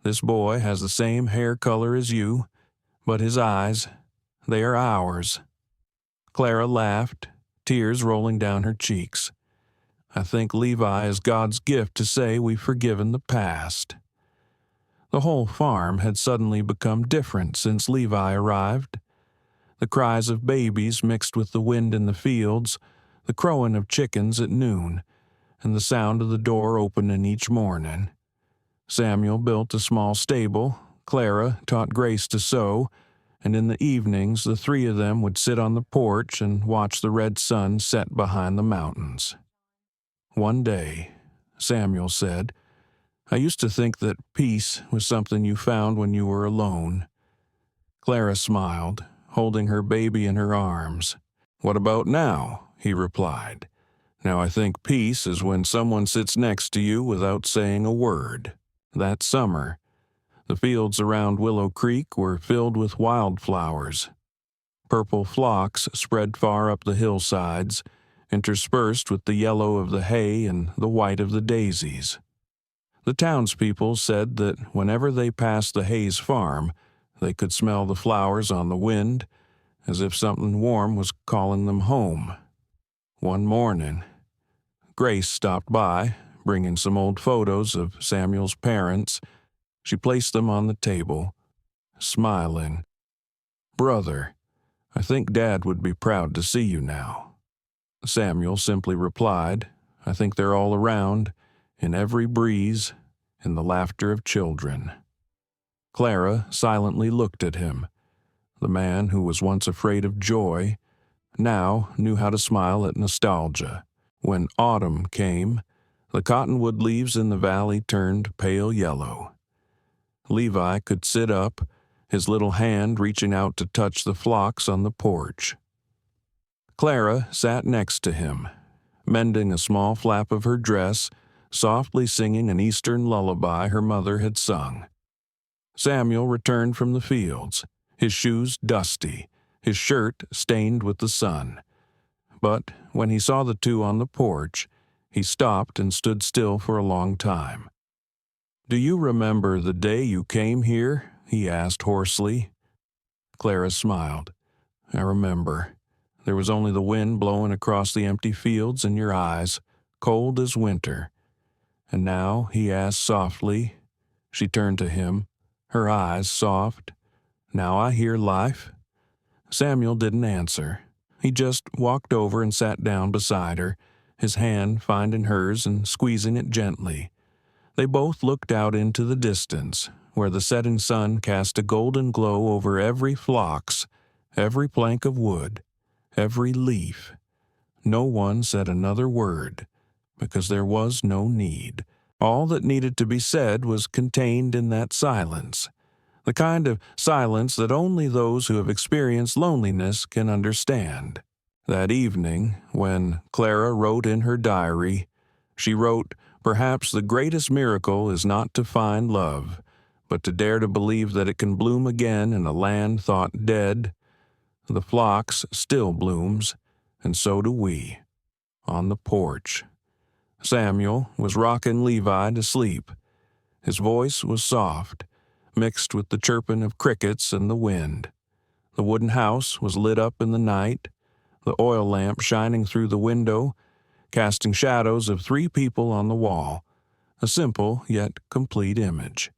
"this boy has the same hair color as you, but his eyes, they are ours." Clara laughed, tears rolling down her cheeks. "I think Levi is God's gift to say we've forgiven the past." The whole farm had suddenly become different since Levi arrived. The cries of babies mixed with the wind in the fields, the crowing of chickens at noon, and the sound of the door opening each morning. Samuel built a small stable, Clara taught Grace to sew, and in the evenings the three of them would sit on the porch and watch the red sun set behind the mountains. One day, Samuel said, "I used to think that peace was something you found when you were alone." Clara smiled, holding her baby in her arms. "What about now?" he replied. "Now I think peace is when someone sits next to you without saying a word." That summer, the fields around Willow Creek were filled with wildflowers. Purple phlox spread far up the hillsides, interspersed with the yellow of the hay and the white of the daisies. The townspeople said that whenever they passed the Hayes farm, they could smell the flowers on the wind, as if something warm was calling them home. One morning, Grace stopped by, bringing some old photos of Samuel's parents. She placed them on the table, smiling. "Brother, I think Dad would be proud to see you now." Samuel simply replied, "I think they're all around, in every breeze, in the laughter of children." Clara silently looked at him. The man who was once afraid of joy now knew how to smile at nostalgia. When autumn came, the cottonwood leaves in the valley turned pale yellow. Levi could sit up, his little hand reaching out to touch the phlox on the porch. Clara sat next to him, mending a small flap of her dress, softly singing an Eastern lullaby her mother had sung. Samuel returned from the fields, his shoes dusty, his shirt stained with the sun. But when he saw the two on the porch, he stopped and stood still for a long time. "Do you remember the day you came here?" he asked hoarsely. Clara smiled. "I remember. There was only the wind blowing across the empty fields and your eyes, cold as winter." "And now?" he asked softly. She turned to him, her eyes soft. "Now I hear life?" Samuel didn't answer. He just walked over and sat down beside her, his hand finding hers and squeezing it gently. They both looked out into the distance, where the setting sun cast a golden glow over every phlox, every plank of wood, every leaf. No one said another word, because there was no need. All that needed to be said was contained in that silence, the kind of silence that only those who have experienced loneliness can understand. That evening, when Clara wrote in her diary, she wrote, "Perhaps the greatest miracle is not to find love, but to dare to believe that it can bloom again in a land thought dead. The phlox still blooms, and so do we." On the porch, Samuel was rocking Levi to sleep. His voice was soft, mixed with the chirping of crickets and the wind. The wooden house was lit up in the night, the oil lamp shining through the window, casting shadows of 3 people on the wall, a simple yet complete image.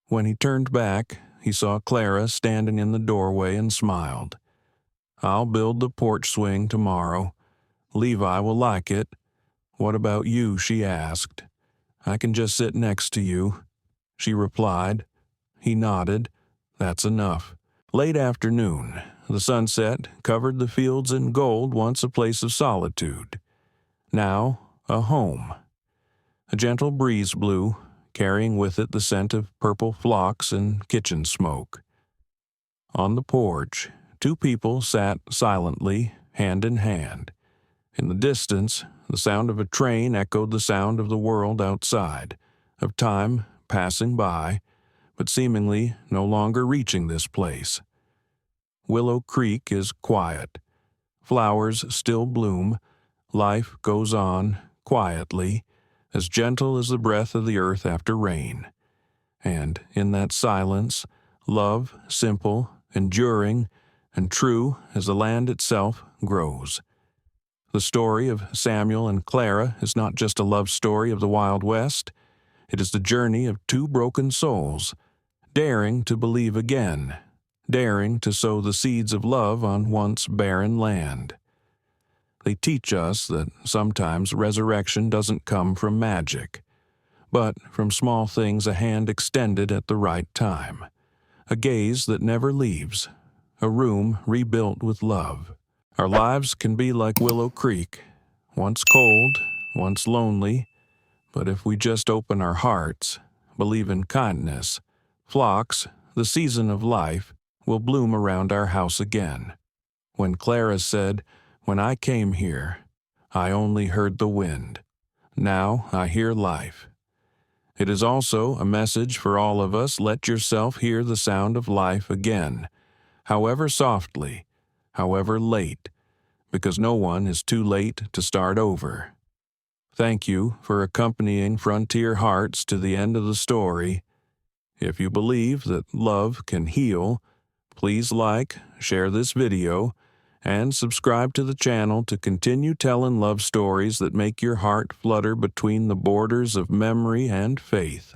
When he turned back, he saw Clara standing in the doorway and smiled. "I'll build the porch swing tomorrow. Levi will like it." "What about you?" she asked. "I can just sit next to you," she replied. He nodded. "That's enough." Late afternoon, the sunset covered the fields in gold, once a place of solitude. Now, a home. A gentle breeze blew, carrying with it the scent of purple phlox and kitchen smoke. On the porch, 2 people sat silently, hand in hand. In the distance, the sound of a train echoed the sound of the world outside, of time passing by, but seemingly no longer reaching this place. Willow Creek is quiet. Flowers still bloom. Life goes on, quietly, as gentle as the breath of the earth after rain. And in that silence, love, simple, enduring, and true as the land itself, grows. The story of Samuel and Clara is not just a love story of the Wild West. It is the journey of 2 broken souls, daring to believe again, daring to sow the seeds of love on once barren land. They teach us that sometimes resurrection doesn't come from magic, but from small things a hand extended at the right time, a gaze that never leaves, a room rebuilt with love. Our lives can be like Willow Creek, once cold, once lonely, but if we just open our hearts, believe in kindness, phlox, the season of life, will bloom around our house again. When Clara said, "When I came here, I only heard the wind. Now I hear life." It is also a message for all of us. Let yourself hear the sound of life again, however softly, however late, because no one is too late to start over. Thank you for accompanying Frontier Hearts to the end of the story. If you believe that love can heal, please like, share this video, and subscribe to the channel to continue telling love stories that make your heart flutter between the borders of memory and faith.